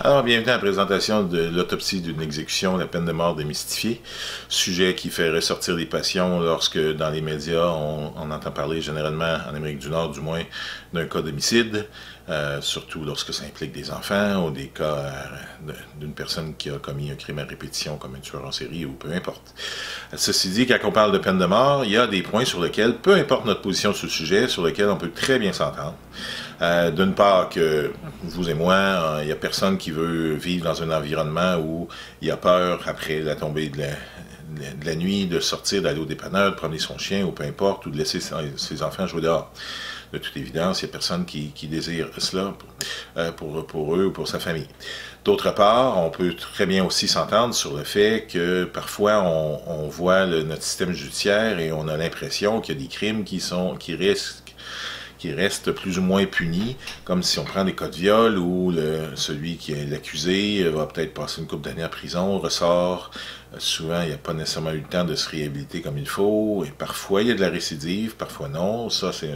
Alors, bienvenue à la présentation de l'autopsie d'une exécution, la peine de mort démystifiée, sujet qui fait ressortir des passions lorsque, dans les médias, on entend parler généralement, en Amérique du Nord du moins, d'un cas d'homicide, surtout lorsque ça implique des enfants ou des cas d'une personne qui a commis un crime à répétition comme un tueur en série ou peu importe. Ceci dit, quand on parle de peine de mort, il y a des points sur lesquels, peu importe notre position sur le sujet, sur lesquels on peut très bien s'entendre. D'une part que vous et moi, il n'y a personne qui veut vivre dans un environnement où il y a peur, après la tombée de la nuit, de sortir, d'aller au dépanneur, de promener son chien ou peu importe, ou de laisser ses enfants jouer dehors. De toute évidence, il n'y a personne qui désire cela pour eux ou pour sa famille. D'autre part, on peut très bien aussi s'entendre sur le fait que parfois on voit notre système judiciaire et on a l'impression qu'il y a des crimes qui restent plus ou moins punis, comme si on prend des cas de viol où celui qui est l'accusé va peut-être passer une couple d'années en prison, ressort, souvent il n'y a pas nécessairement eu le temps de se réhabiliter comme il faut, et parfois il y a de la récidive, parfois non, ça c'est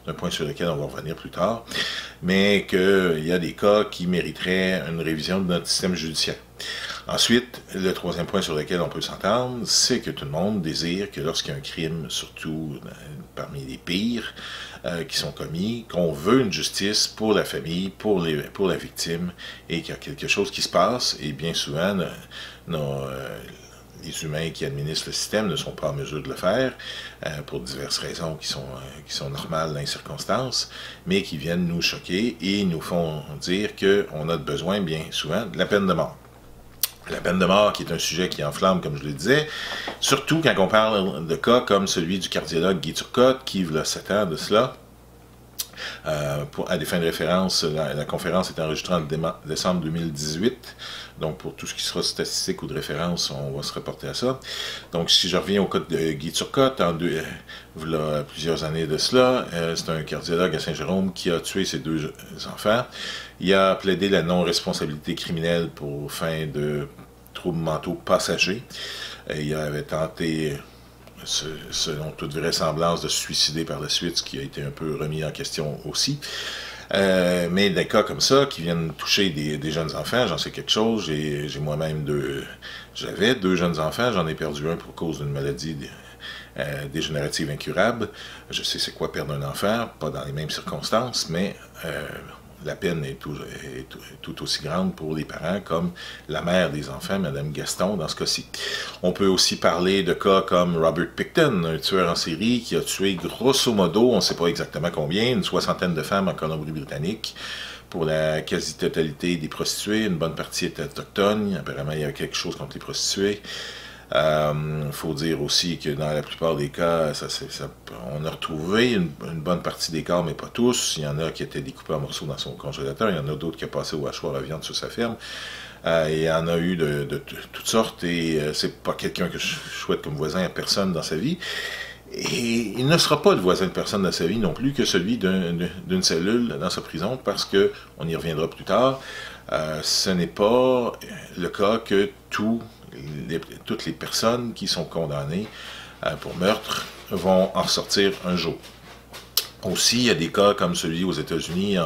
un point sur lequel on va revenir plus tard, mais qu'il y a des cas qui mériteraient une révision de notre système judiciaire. Ensuite, le troisième point sur lequel on peut s'entendre, c'est que tout le monde désire que lorsqu'il y a un crime, surtout parmi les pires, qui sont commis, qu'on veut une justice pour la famille, pour la victime, et qu'il y a quelque chose qui se passe, et bien souvent, les humains qui administrent le système ne sont pas en mesure de le faire, pour diverses raisons qui sont normales dans les circonstances, mais qui viennent nous choquer et nous font dire qu'on a besoin, bien souvent, de la peine de mort. La peine de mort qui est un sujet qui enflamme, comme je le disais, surtout quand on parle de cas comme celui du cardiologue Guy Turcotte, qui, il y a 7 ans de cela, à des fins de référence, la conférence est enregistrée en décembre 2018, donc pour tout ce qui sera statistique ou de référence, on va se reporter à ça. Donc si je reviens au cas de Guy Turcotte, il y a plusieurs années de cela, c'est un cardiologue à Saint-Jérôme qui a tué ses 2 enfants. Il a plaidé la non-responsabilité criminelle pour fin de troubles mentaux passagers. Il avait tenté, selon toute vraisemblance, de se suicider par la suite, ce qui a été un peu remis en question aussi. Mais des cas comme ça, qui viennent toucher des jeunes enfants, j'en sais quelque chose. J'ai moi-même j'avais 2 jeunes enfants, j'en ai perdu un pour cause d'une maladie dégénérative incurable. Je sais c'est quoi perdre un enfant, pas dans les mêmes circonstances, mais la peine est tout aussi grande pour les parents comme la mère des enfants, Mme Gaston, dans ce cas-ci. On peut aussi parler de cas comme Robert Pickton, un tueur en série qui a tué grosso modo, on ne sait pas exactement combien, une 60aine de femmes en Colombie-Britannique. Pour la quasi-totalité des prostituées, une bonne partie était autochtone. Apparemment, il y avait quelque chose contre les prostituées. Faut dire aussi que dans la plupart des cas, on a retrouvé une bonne partie des corps, mais pas tous. Il y en a qui étaient découpés en morceaux dans son congélateur, il y en a d'autres qui ont passé au hachoir à viande sur sa ferme. Il y en a eu de toutes sortes, et c'est pas quelqu'un que je souhaite comme voisin à personne dans sa vie. Et il ne sera pas le voisin de personne dans sa vie non plus que celui d'une cellule dans sa prison, parce que, on y reviendra plus tard, ce n'est pas le cas que toutes les personnes qui sont condamnées pour meurtre vont en ressortir un jour. Aussi, il y a des cas comme celui aux États-Unis,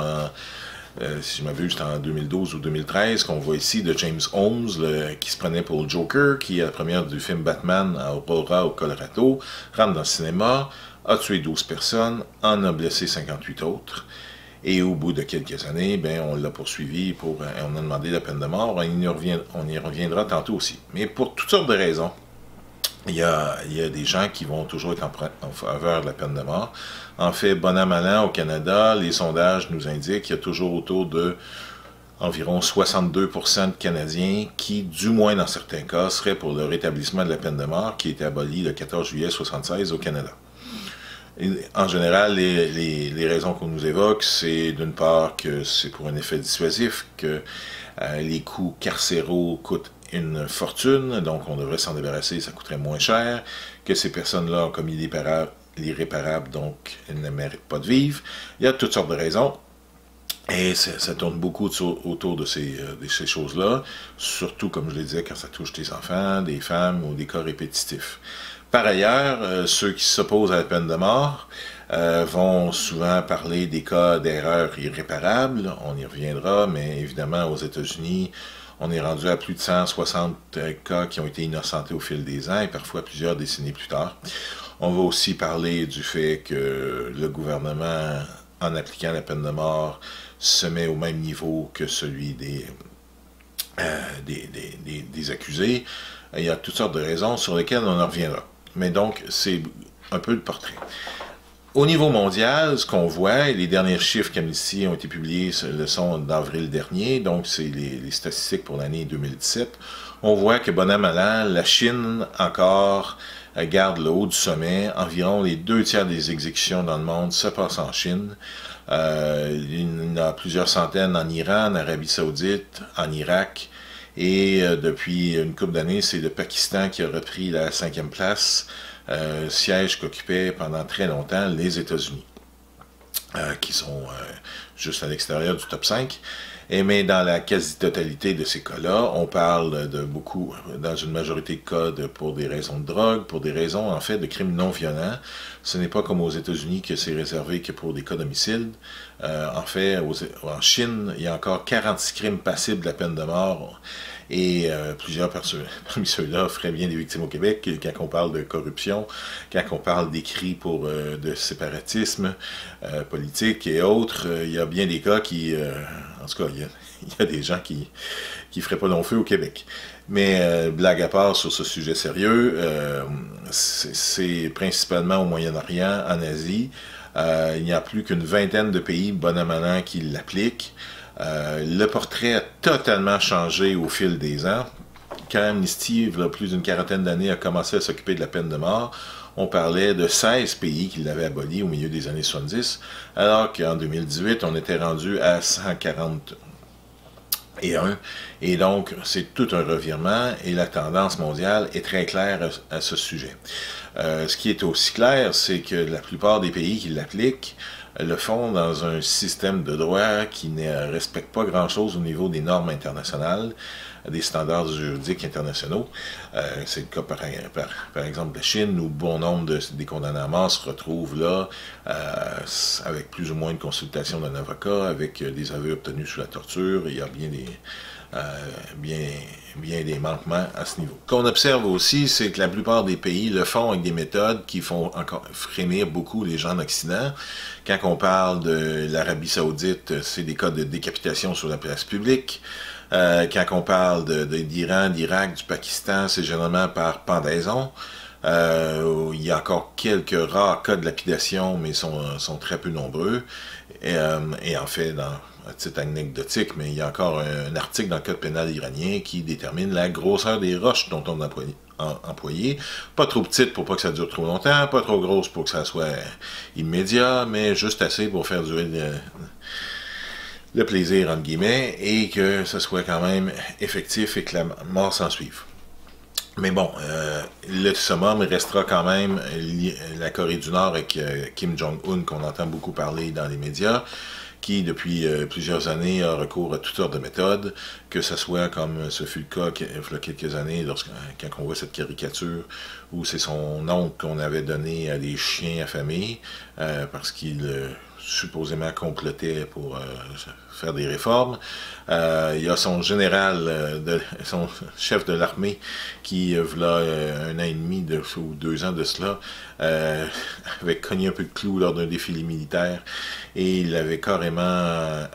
si je m'abuse, c'était en 2012 ou 2013, qu'on voit ici de James Holmes, qui se prenait pour le Joker, qui est la première du film Batman à Aurora, au Colorado, rentre dans le cinéma, a tué 12 personnes, en a blessé 58 autres. Et au bout de quelques années, on l'a poursuivi, on a demandé la peine de mort. On y reviendra tantôt aussi. Mais pour toutes sortes de raisons, il y a des gens qui vont toujours être en faveur de la peine de mort. En fait, bon an, mal an, au Canada, les sondages nous indiquent qu'il y a toujours autour de environ 62% de Canadiens qui, du moins dans certains cas, seraient pour le rétablissement de la peine de mort qui a été abolie le 14 juillet 1976 au Canada. En général, les raisons qu'on nous évoque, c'est d'une part que c'est pour un effet dissuasif, que les coûts carcéraux coûtent une fortune, donc on devrait s'en débarrasser, ça coûterait moins cher, que ces personnes-là ont commis l'irréparable, donc elles ne méritent pas de vivre. Il y a toutes sortes de raisons, et ça tourne beaucoup autour de ces choses-là, surtout, comme je le disais, quand ça touche des enfants, des femmes ou des cas répétitifs. Par ailleurs, ceux qui s'opposent à la peine de mort vont souvent parler des cas d'erreurs irréparables. On y reviendra, mais évidemment, aux États-Unis, on est rendu à plus de 160 cas qui ont été innocentés au fil des ans et parfois plusieurs décennies plus tard. On va aussi parler du fait que le gouvernement, en appliquant la peine de mort, se met au même niveau que celui des accusés. Il y a toutes sortes de raisons sur lesquelles on en reviendra. Mais donc, c'est un peu le portrait. Au niveau mondial, ce qu'on voit, et les derniers chiffres qu'Amnesty ont été publiés le sont d'avril dernier, donc c'est les statistiques pour l'année 2017, on voit que, bon an, mal an, la Chine encore garde le haut du sommet. Environ les 2/3 des exécutions dans le monde se passent en Chine. Il y en a plusieurs centaines en Iran, en Arabie Saoudite, en Irak, et depuis une couple d'années, c'est le Pakistan qui a repris la 5e place, siège qu'occupaient pendant très longtemps les États-Unis, qui sont juste à l'extérieur du top 5. Mais dans la quasi-totalité de ces cas-là, on parle de beaucoup, dans une majorité de cas, pour des raisons de drogue, pour des raisons, en fait, de crimes non violents. Ce n'est pas comme aux États-Unis que c'est réservé que pour des cas d'homicide. En fait, en Chine, il y a encore 46 crimes passibles de la peine de mort. Et plusieurs parmi ceux-là feraient bien des victimes au Québec, quand on parle de corruption, quand on parle d'écrits de séparatisme politique et autres. Il y a bien des cas qui... en tout cas, il y a des gens qui feraient pas long feu au Québec. Mais blague à part sur ce sujet sérieux, c'est principalement au Moyen-Orient, en Asie. Il n'y a plus qu'une vingtaine de pays, bon an mal an, qui l'appliquent. Le portrait a totalement changé au fil des ans. Quand Amnesty, il y a plus d'une quarantaine d'années, a commencé à s'occuper de la peine de mort, on parlait de 16 pays qui l'avaient aboli au milieu des années 70, alors qu'en 2018, on était rendu à 141. Et donc, c'est tout un revirement, et la tendance mondiale est très claire à ce sujet. Ce qui est aussi clair, c'est que la plupart des pays qui l'appliquent le font dans un système de droit qui ne respecte pas grand-chose au niveau des normes internationales, des standards juridiques internationaux. C'est le cas par exemple de la Chine, où bon nombre des condamnés à mort se retrouvent là, avec plus ou moins une consultation d'un avocat, avec des aveux obtenus sous la torture. Il y a bien des manquements à ce niveau. Ce qu'on observe aussi, c'est que la plupart des pays le font avec des méthodes qui font encore frémir beaucoup les gens d'Occident. Quand on parle de l'Arabie Saoudite, c'est des cas de décapitation sur la place publique. Quand on parle d'Iran, d'Irak, du Pakistan, c'est généralement par pendaison. Il y a encore quelques rares cas de lapidation, mais sont très peu nombreux. Et en fait, à titre anecdotique, mais il y a encore un article dans le code pénal iranien qui détermine la grosseur des roches dont on a employé. Pas trop petite pour pas que ça dure trop longtemps, pas trop grosse pour que ça soit immédiat, mais juste assez pour faire durer le plaisir, entre guillemets, et que ce soit quand même effectif et que la mort s'en suive. Mais bon, le summum restera quand même la Corée du Nord avec Kim Jong-un, qu'on entend beaucoup parler dans les médias, qui, depuis plusieurs années, a recours à toutes sortes de méthodes, que ce soit comme ce fut le cas il y a quelques années, quand on voit cette caricature, où c'est son oncle qu'on avait donné à des chiens affamés, parce qu'il supposément complotait pour faire des réformes. Il y a son général, son chef de l'armée, qui, voilà un an et demi ou 2 ans de cela, avait cogné un peu de clou lors d'un défilé militaire et il l'avait carrément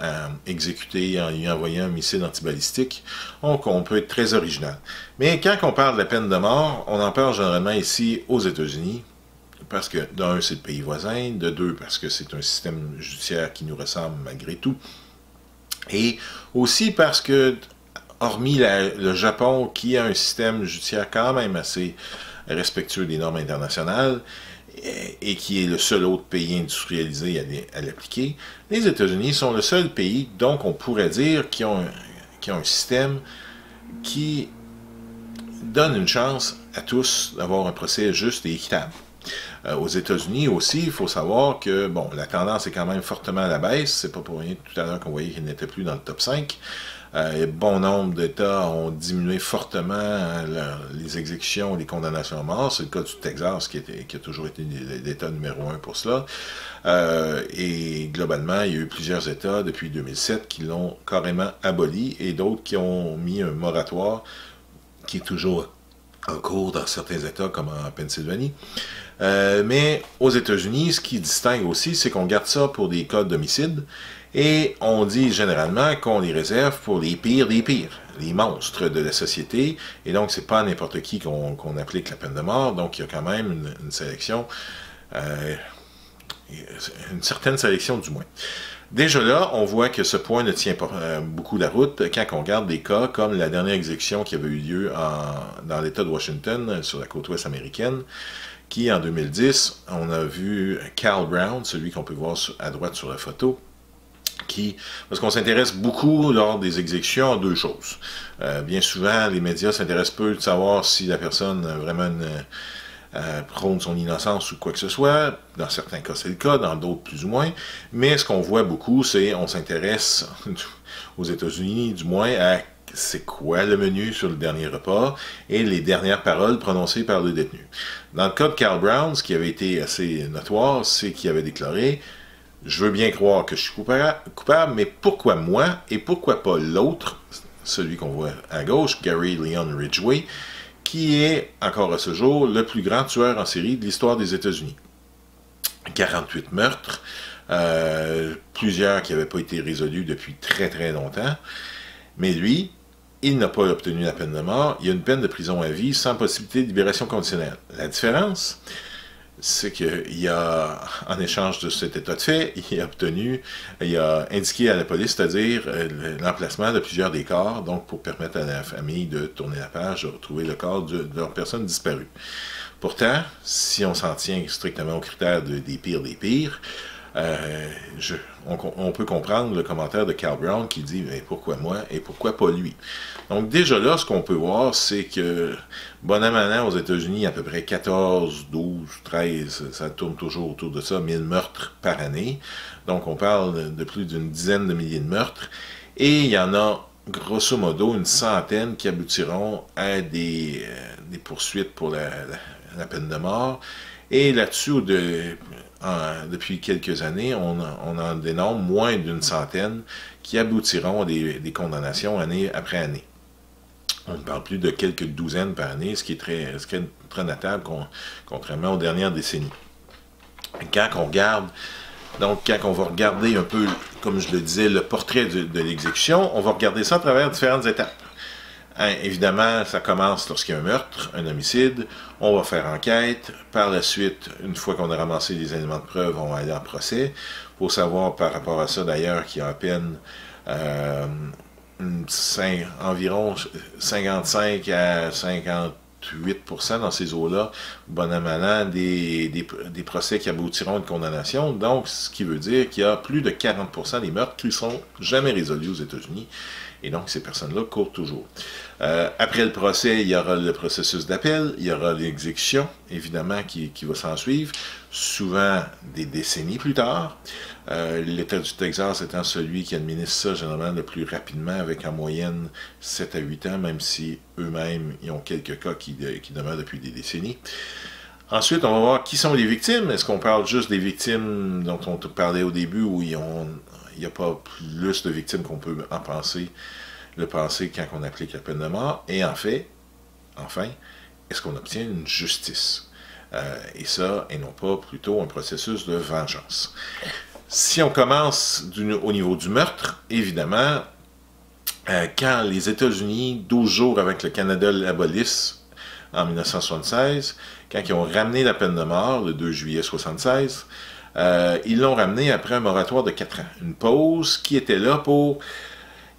exécuté en lui envoyant un missile antibalistique. Donc on peut être très original. Mais quand on parle de la peine de mort, on en parle généralement ici aux États-Unis, parce que, d'un, c'est le pays voisin, de deux, parce que c'est un système judiciaire qui nous ressemble malgré tout, et aussi parce que, hormis le Japon, qui a un système judiciaire quand même assez respectueux des normes internationales, et qui est le seul autre pays industrialisé à l'appliquer, les États-Unis sont le seul pays, donc on pourrait dire, qui ont un système qui donne une chance à tous d'avoir un procès juste et équitable. Aux États-Unis aussi, il faut savoir que bon, la tendance est quand même fortement à la baisse. C'est pas pour rien tout à l'heure qu'on voyait qu'il n'était plus dans le top 5. Bon nombre d'États ont diminué fortement les exécutions, les condamnations à mort. C'est le cas du Texas qui a toujours été l'État numéro 1 pour cela. Et globalement, il y a eu plusieurs États depuis 2007 qui l'ont carrément aboli et d'autres qui ont mis un moratoire qui est toujours en cours dans certains États comme en Pennsylvanie. Mais aux États-Unis, ce qui distingue aussi, c'est qu'on garde ça pour des cas d'homicide et on dit généralement qu'on les réserve pour les pires des pires, les monstres de la société, et donc c'est pas à n'importe qui qu'on applique la peine de mort, donc il y a quand même une sélection, une certaine sélection du moins. Déjà là, on voit que ce point ne tient pas beaucoup la route quand on regarde des cas comme la dernière exécution qui avait eu lieu dans l'État de Washington, sur la côte ouest américaine, qui en 2010, on a vu Cal Brown, celui qu'on peut voir à droite sur la photo, parce qu'on s'intéresse beaucoup lors des exécutions à deux choses. Bien souvent, les médias s'intéressent peu de savoir si la personne a vraiment prône son innocence ou quoi que ce soit. Dans certains cas, c'est le cas, dans d'autres plus ou moins. Mais ce qu'on voit beaucoup, c'est on s'intéresse, aux États-Unis du moins, à c'est quoi le menu sur le dernier repas et les dernières paroles prononcées par le détenu. Dans le cas de Cal Brown, ce qui avait été assez notoire, c'est qu'il avait déclaré « Je veux bien croire que je suis coupable, mais pourquoi moi et pourquoi pas l'autre ?» Celui qu'on voit à gauche, Gary Leon Ridgway, qui est, encore à ce jour, le plus grand tueur en série de l'histoire des États-Unis. 48 meurtres, plusieurs qui n'avaient pas été résolus depuis très très longtemps, mais lui, il n'a pas obtenu la peine de mort, il y a une peine de prison à vie sans possibilité de libération conditionnelle. La différence, c'est qu'il a, en échange de cet état de fait, il a indiqué à la police, c'est-à-dire l'emplacement de plusieurs des corps, donc pour permettre à la famille de tourner la page, de retrouver le corps de leur personne disparue. Pourtant, si on s'en tient strictement aux critères des pires des pires, on peut comprendre le commentaire de Cal Brown qui dit « Mais pourquoi moi et pourquoi pas lui? » Donc déjà là, ce qu'on peut voir, c'est que bon an, mal an, aux États-Unis, à peu près 14, 12, 13, ça tourne toujours autour de ça, 1000 meurtres par année. Donc on parle de plus d'une dizaine de milliers de meurtres. Et il y en a grosso modo une centaine qui aboutiront à des poursuites pour la peine de mort. Et là-dessus, depuis quelques années, on en dénombre moins d'une centaine qui aboutiront à des condamnations année après année. On ne parle plus de quelques douzaines par année, ce qui est très notable, contrairement aux dernières décennies. Quand on regarde, donc quand on va regarder un peu, comme je le disais, le portrait de l'exécution, on va regarder ça à travers différentes étapes. Évidemment, ça commence lorsqu'il y a un meurtre, un homicide, on va faire enquête, par la suite, une fois qu'on a ramassé les éléments de preuve, on va aller en procès. Il faut savoir par rapport à ça d'ailleurs qu'il y a à peine environ 55 à 58% dans ces eaux-là, bon an, mal an, des procès qui aboutiront à une condamnation. Donc, ce qui veut dire qu'il y a plus de 40% des meurtres qui ne sont jamais résolus aux États-Unis. Et donc, ces personnes-là courent toujours. Après le procès, il y aura le processus d'appel, il y aura l'exécution, évidemment, qui va s'en suivre, souvent des décennies plus tard. L'État du Texas étant celui qui administre ça généralement le plus rapidement, avec en moyenne 7 à 8 ans, même si eux-mêmes, ils ont quelques cas qui demeurent depuis des décennies. Ensuite, on va voir qui sont les victimes. Est-ce qu'on parle juste des victimes dont on parlait au début, où il n'y a pas plus de victimes qu'on peut en penser quand on applique la peine de mort? Et enfin, est-ce qu'on obtient une justice? Et non pas plutôt un processus de vengeance. Si on commence au niveau du meurtre, évidemment, quand les États-Unis, 12 jours avant que le Canada l'abolisse en 1976, quand ils ont ramené la peine de mort, le 2 juillet 1976, ils l'ont ramené après un moratoire de 4 ans. Une pause qui était là pour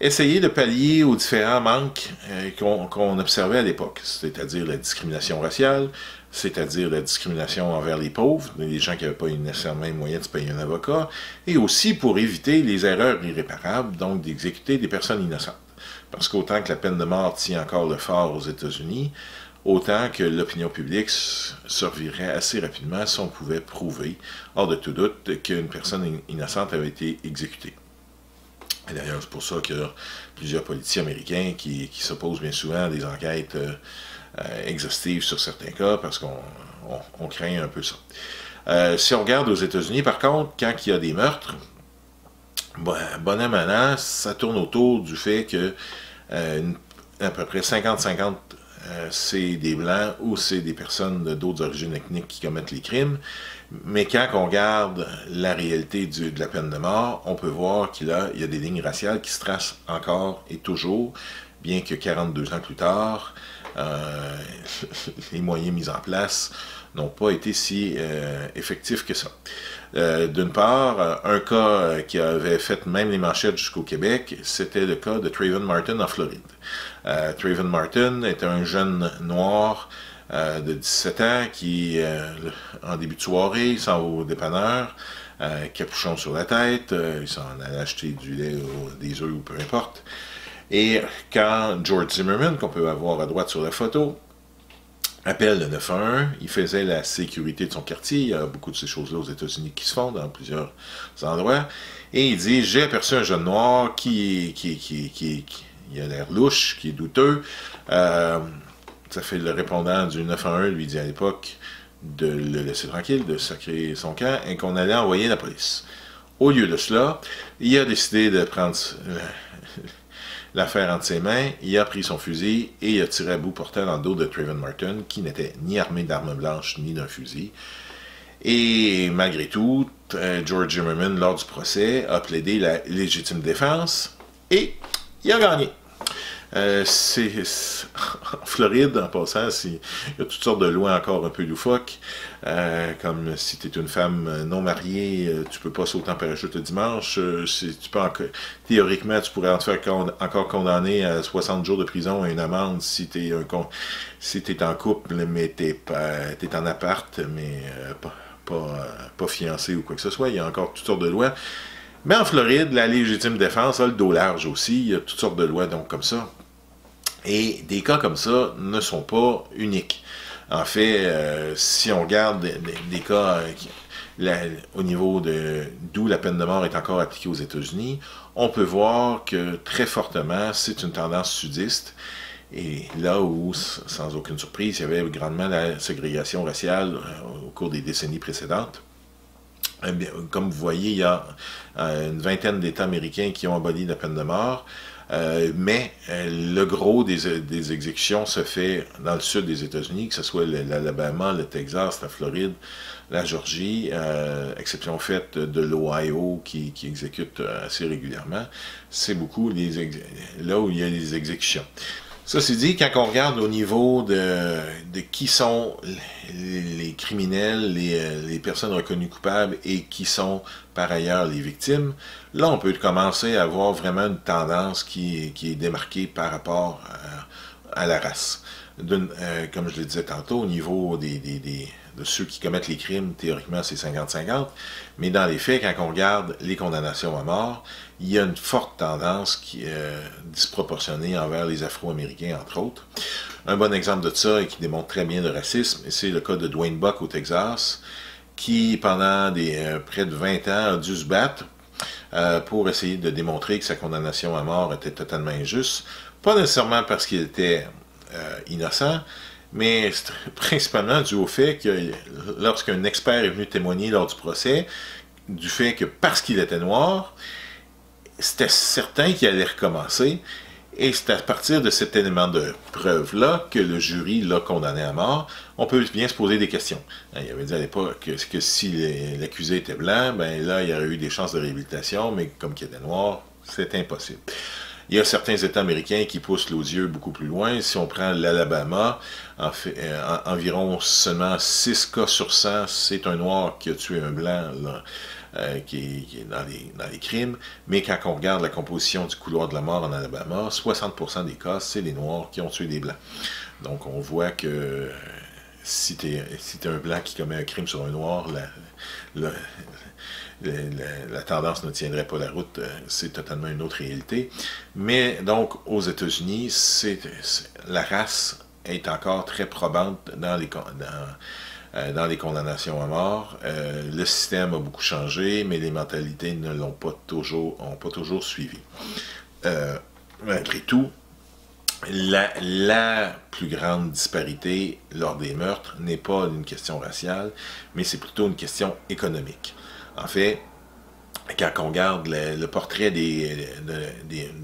essayer de pallier aux différents manques qu'on observait à l'époque, c'est-à-dire la discrimination raciale, c'est-à-dire la discrimination envers les pauvres, les gens qui n'avaient pas nécessairement les moyens de se payer un avocat, et aussi pour éviter les erreurs irréparables, donc d'exécuter des personnes innocentes. Parce qu'autant que la peine de mort tient encore le fort aux États-Unis, autant que l'opinion publique se revirait assez rapidement si on pouvait prouver, hors de tout doute, qu'une personne innocente avait été exécutée. Et d'ailleurs, c'est pour ça qu'il y a plusieurs politiciens américains qui s'opposent bien souvent à des enquêtes exhaustives sur certains cas, parce qu'on craint un peu ça. Si on regarde aux États-Unis, par contre, quand il y a des meurtres, bon an, mal an, ça tourne autour du fait que à peu près 50-50, c'est des Blancs ou c'est des personnes d'autres origines ethniques qui commettent les crimes. Mais quand on regarde la réalité de la peine de mort, on peut voir qu'il y a des lignes raciales qui se tracent encore et toujours, bien que 42 ans plus tard, les moyens mis en place n'ont pas été si effectifs que ça. D'une part, un cas qui avait fait même les manchettes jusqu'au Québec, c'était le cas de Trayvon Martin en Floride. Trayvon Martin était un jeune noir de 17 ans qui, en début de soirée, s'en va au dépanneur, capuchon sur la tête, il s'en allait acheter du lait ou des œufs ou peu importe. Et quand George Zimmerman, qu'on peut avoir à droite sur la photo, appelle le 911, il faisait la sécurité de son quartier, il y a beaucoup de ces choses-là aux États-Unis qui se font dans plusieurs endroits, et il dit, j'ai aperçu un jeune noir qui a l'air louche, qui est douteux, ça fait le répondant du 911 lui dit à l'époque de le laisser tranquille, de sacrer son camp, et qu'on allait envoyer la police. Au lieu de cela, il a décidé de prendre l'affaire entre ses mains, il a pris son fusil et il a tiré à bout portant dans le dos de Trayvon Martin, qui n'était ni armé d'armes blanches ni d'un fusil. Et malgré tout, George Zimmerman, lors du procès, a plaidé la légitime défense et il a gagné. En Floride, en passant, il y a toutes sortes de lois encore un peu loufoques, comme si tu es une femme non mariée, tu peux pas sauter en parachute le dimanche, théoriquement, tu pourrais te faire encore condamner à 60 jours de prison et une amende si tu es en couple, mais t'es en appart, mais pas fiancé ou quoi que ce soit. Il y a encore toutes sortes de lois. Mais en Floride, la légitime défense a le dos large aussi. Il y a toutes sortes de lois donc comme ça. Et des cas comme ça ne sont pas uniques. En fait, si on regarde des cas au niveau d'où la peine de mort est encore appliquée aux États-Unis, on peut voir que très fortement, c'est une tendance sudiste. Et là où, sans aucune surprise, il y avait grandement la ségrégation raciale au cours des décennies précédentes. Comme vous voyez, il y a une vingtaine d'États américains qui ont aboli la peine de mort, mais le gros des exécutions se fait dans le sud des États-Unis, que ce soit l'Alabama, le Texas, la Floride, la Georgie, exception faite de l'Ohio qui exécute assez régulièrement. C'est beaucoup là où il y a les exécutions. Ça, c'est dit, quand on regarde au niveau de qui sont les criminels, les personnes reconnues coupables et qui sont par ailleurs les victimes, là, on peut commencer à voir vraiment une tendance qui est démarquée par rapport à la race. Comme je le disais tantôt, au niveau de ceux qui commettent les crimes, théoriquement, c'est 50-50, mais dans les faits, quand on regarde les condamnations à mort, il y a une forte tendance qui est disproportionnée envers les Afro-Américains, entre autres. Un bon exemple de ça et qui démontre très bien le racisme, c'est le cas de Dwayne Buck au Texas, qui, pendant près de 20 ans, a dû se battre pour essayer de démontrer que sa condamnation à mort était totalement injuste. Pas nécessairement parce qu'il était innocent, mais principalement dû au fait que lorsqu'un expert est venu témoigner lors du procès, du fait que parce qu'il était noir, c'était certain qu'il allait recommencer, et c'est à partir de cet élément de preuve-là que le jury l'a condamné à mort. On peut bien se poser des questions. Il avait dit à l'époque que si l'accusé était blanc, ben là, il y aurait eu des chances de réhabilitation, mais comme il était noir, c'est impossible. Il y a certains États américains qui poussent l'odieux beaucoup plus loin. Si on prend l'Alabama, environ seulement 6 cas sur 100, c'est un noir qui a tué un blanc là, qui est dans les crimes. Mais quand on regarde la composition du couloir de la mort en Alabama, 60% des cas, c'est les noirs qui ont tué des blancs. Donc on voit que si t'es un blanc qui commet un crime sur un noir, la tendance ne tiendrait pas la route, c'est totalement une autre réalité. Mais donc, aux États-Unis, la race est encore très probante dans les condamnations à mort. Le système a beaucoup changé, mais les mentalités ne l'ont pas toujours, ont pas toujours suivi. Malgré tout, la plus grande disparité lors des meurtres n'est pas une question raciale, mais c'est plutôt une question économique. En fait, quand on regarde le portrait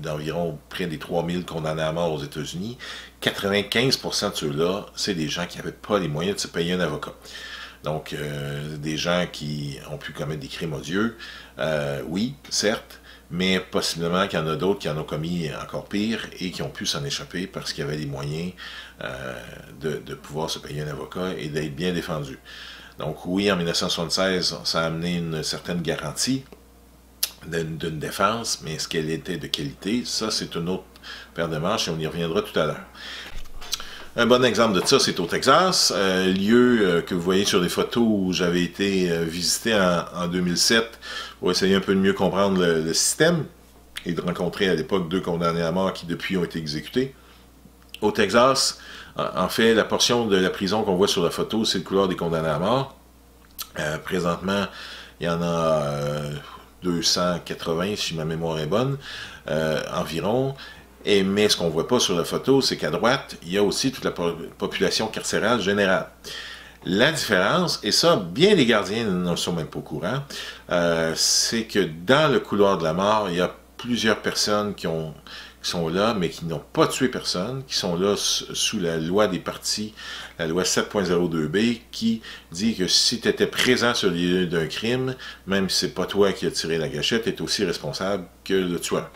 d'environ près des 3000 condamnés à mort aux États-Unis, 95% de ceux-là, c'est des gens qui n'avaient pas les moyens de se payer un avocat. Donc, des gens qui ont pu commettre des crimes odieux, oui, certes, mais possiblement qu'il y en a d'autres qui en ont commis encore pire et qui ont pu s'en échapper parce qu'il y avait les moyens de pouvoir se payer un avocat et d'être bien défendu. Donc oui, en 1976, ça a amené une certaine garantie d'une défense, mais est-ce qu'elle était de qualité? Ça, c'est une autre paire de manches et on y reviendra tout à l'heure. Un bon exemple de ça, c'est au Texas, lieu que vous voyez sur des photos où j'avais été visité en 2007 pour essayer un peu de mieux comprendre le système et de rencontrer à l'époque 2 condamnés à mort qui depuis ont été exécutés. Au Texas, en fait, la portion de la prison qu'on voit sur la photo, c'est le couloir des condamnés à mort. Présentement, il y en a 280, si ma mémoire est bonne, environ. Mais ce qu'on ne voit pas sur la photo, c'est qu'à droite, il y a aussi toute la population carcérale générale. La différence, et ça, bien des gardiens n'en sont même pas au courant, c'est que dans le couloir de la mort, il y a plusieurs personnes qui sont là, mais qui n'ont pas tué personne, qui sont là sous la loi des partis, la loi 7.02b, qui dit que si tu étais présent sur le lieu d'un crime, même si c'est pas toi qui as tiré la gâchette, tu es aussi responsable que le tueur.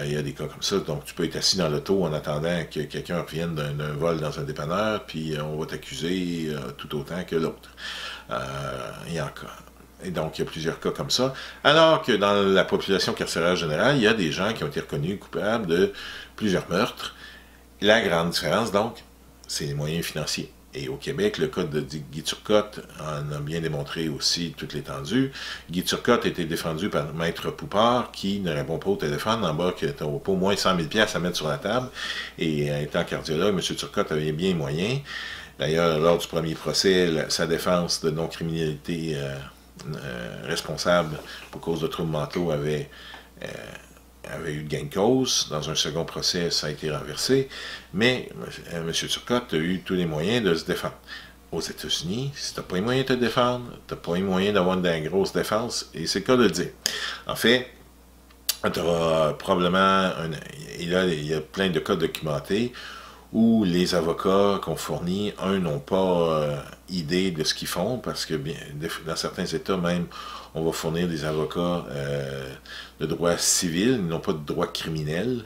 Il y a des cas comme ça, donc tu peux être assis dans l'auto en attendant que quelqu'un revienne d'un vol dans un dépanneur, puis on va t'accuser tout autant que l'autre. Il y a encore. Et donc, il y a plusieurs cas comme ça. Alors que dans la population carcérale générale, il y a des gens qui ont été reconnus coupables de plusieurs meurtres. La grande différence, donc, c'est les moyens financiers. Et au Québec, le cas de Guy Turcotte en a bien démontré aussi toute l'étendue. Guy Turcotte a été défendu par Maître Poupard, qui ne répond pas au téléphone, en bas, qui a au moins 100 000 $ à mettre sur la table. Et étant cardiologue, M. Turcotte avait bien les moyens. D'ailleurs, lors du premier procès, sa défense de non-criminalité responsable pour cause de troubles mentaux avait eu gain de cause. Dans un second procès, ça a été renversé. Mais M. Turcotte a eu tous les moyens de se défendre. Aux États-Unis, si tu n'as pas les moyens de te défendre, tu n'as pas les moyens d'avoir une grosse défense, et c'est le cas de le dire. En fait, tu auras probablement, et là, il y a plein de cas documentés, où les avocats qu'on fournit, n'ont pas idée de ce qu'ils font, parce que dans certains États même, on va fournir des avocats de droit civil, ils n'ont pas de droit criminel,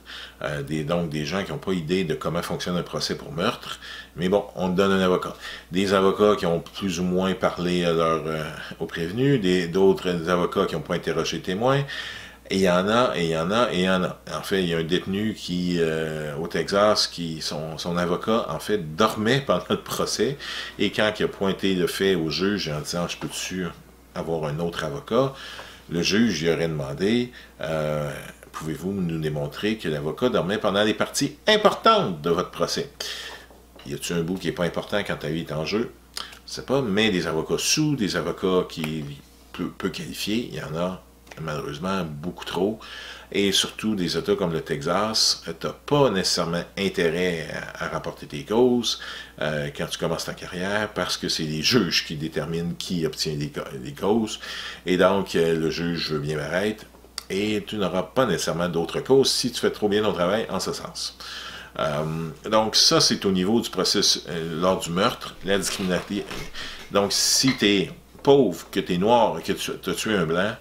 donc des gens qui n'ont pas idée de comment fonctionne un procès pour meurtre, mais bon, on donne un avocat. Des avocats qui ont plus ou moins parlé aux prévenus, d'autres avocats qui n'ont pas interrogé témoins. Et il y en a, et il y en a, et il y en a. En fait, il y a un détenu au Texas, son avocat, en fait, dormait pendant le procès. Et quand il a pointé le fait au juge en disant « Je peux-tu avoir un autre avocat ?» Le juge lui aurait demandé « Pouvez-vous nous démontrer que l'avocat dormait pendant les parties importantes de votre procès? » Y a-t-il un bout qui n'est pas important quand ta vie est en jeu? Je ne sais pas, mais des avocats sous, des avocats qui peu qualifiés, il y en a malheureusement beaucoup trop, et surtout des États comme le Texas, tu n'as pas nécessairement intérêt à rapporter tes causes quand tu commences ta carrière, parce que c'est les juges qui déterminent qui obtient les causes, et donc le juge veut bien m'arrêter, et tu n'auras pas nécessairement d'autres causes si tu fais trop bien ton travail en ce sens. Donc ça, c'est au niveau du processus lors du meurtre, la discrimination. Donc si tu es pauvre, que tu es noir, que tu as tué un blanc,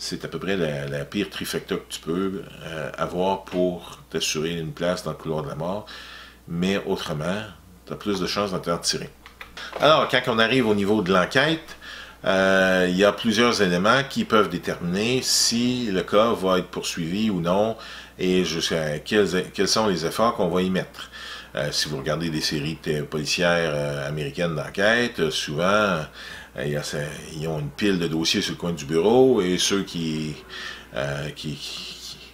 c'est à peu près la pire trifecta que tu peux avoir pour t'assurer une place dans le couloir de la mort. Mais autrement, tu as plus de chances d'en tirer. Alors, quand on arrive au niveau de l'enquête, il y a plusieurs éléments qui peuvent déterminer si le cas va être poursuivi ou non et jusqu'à quels sont les efforts qu'on va y mettre. Si vous regardez des séries policières américaines d'enquête, souvent ils ont une pile de dossiers sur le coin du bureau et ceux qui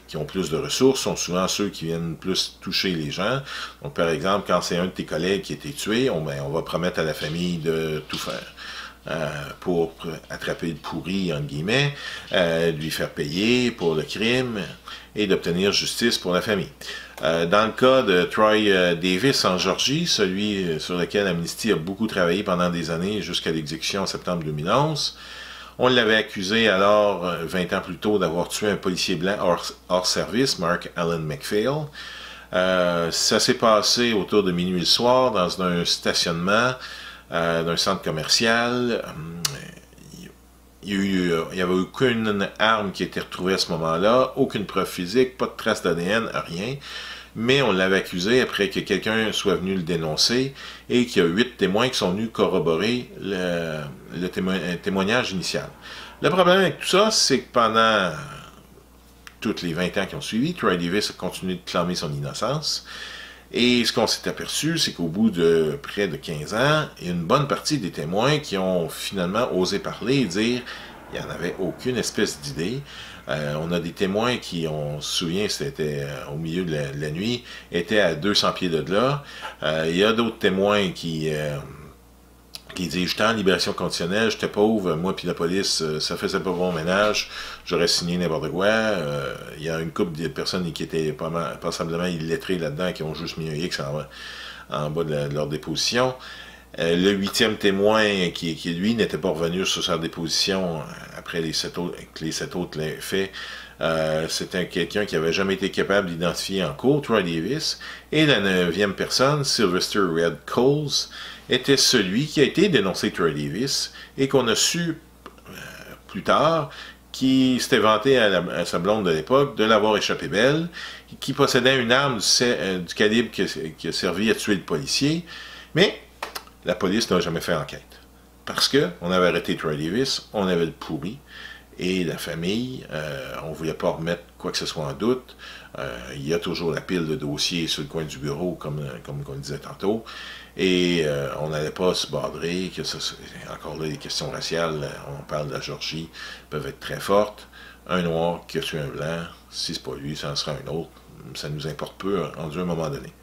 qui ont plus de ressources sont souvent ceux qui viennent plus toucher les gens. Donc, par exemple, quand c'est un de tes collègues qui a été tué, on va promettre à la famille de tout faire. Pour attraper le pourri, entre guillemets, lui faire payer pour le crime et d'obtenir justice pour la famille. Dans le cas de Troy Davis en Georgie, celui sur lequel Amnesty a beaucoup travaillé pendant des années jusqu'à l'exécution en septembre 2011, on l'avait accusé alors, 20 ans plus tôt, d'avoir tué un policier blanc hors service, Mark Allen McPhail. Ça s'est passé autour de minuit le soir dans un stationnement d'un centre commercial. Il n'y avait aucune arme qui a été retrouvée à ce moment-là, aucune preuve physique, pas de traces d'ADN, rien. Mais on l'avait accusé après que quelqu'un soit venu le dénoncer et qu'il y a 8 témoins qui sont venus corroborer le témoignage initial. Le problème avec tout ça, c'est que pendant toutes les 20 ans qui ont suivi, Troy Davis a continué de clamer son innocence. Et ce qu'on s'est aperçu, c'est qu'au bout de près de 15 ans, il y a une bonne partie des témoins qui ont finalement osé parler et dire qu'il n'y en avait aucune espèce d'idée. On a des témoins qui, on se souvient, c'était au milieu de la nuit, étaient à 200 pieds de là. Il y a d'autres témoins qui disent « J'étais en libération conditionnelle, j'étais pauvre, moi puis la police, ça faisait pas bon ménage, j'aurais signé n'importe quoi. » Il y a une couple de personnes qui étaient passablement illettrées là-dedans, qui ont juste mis un X en bas de leur déposition. Le 8e témoin, qui lui, n'était pas revenu sur sa déposition après les 7 autres faits, c'était quelqu'un qui n'avait jamais été capable d'identifier en cours, Troy Davis. Et la 9e personne, Sylvester Red Coles, était celui qui a été dénoncé Troy Davis et qu'on a su plus tard qui s'était vanté à sa blonde de l'époque de l'avoir échappé belle, qui possédait une arme du calibre qui a servi à tuer le policier, mais la police n'a jamais fait enquête. Parce qu'on avait arrêté Troy Davis, on avait le pourri, et la famille, on ne voulait pas remettre quoi que ce soit en doute. Il y a toujours la pile de dossiers sur le coin du bureau, comme on le disait tantôt, et on n'allait pas se badrer, encore là, les questions raciales, on parle de la Georgie, peuvent être très fortes. Un noir qui a tué un blanc, si c'est pas lui, ça en sera un autre, ça nous importe peu rendu à un moment donné.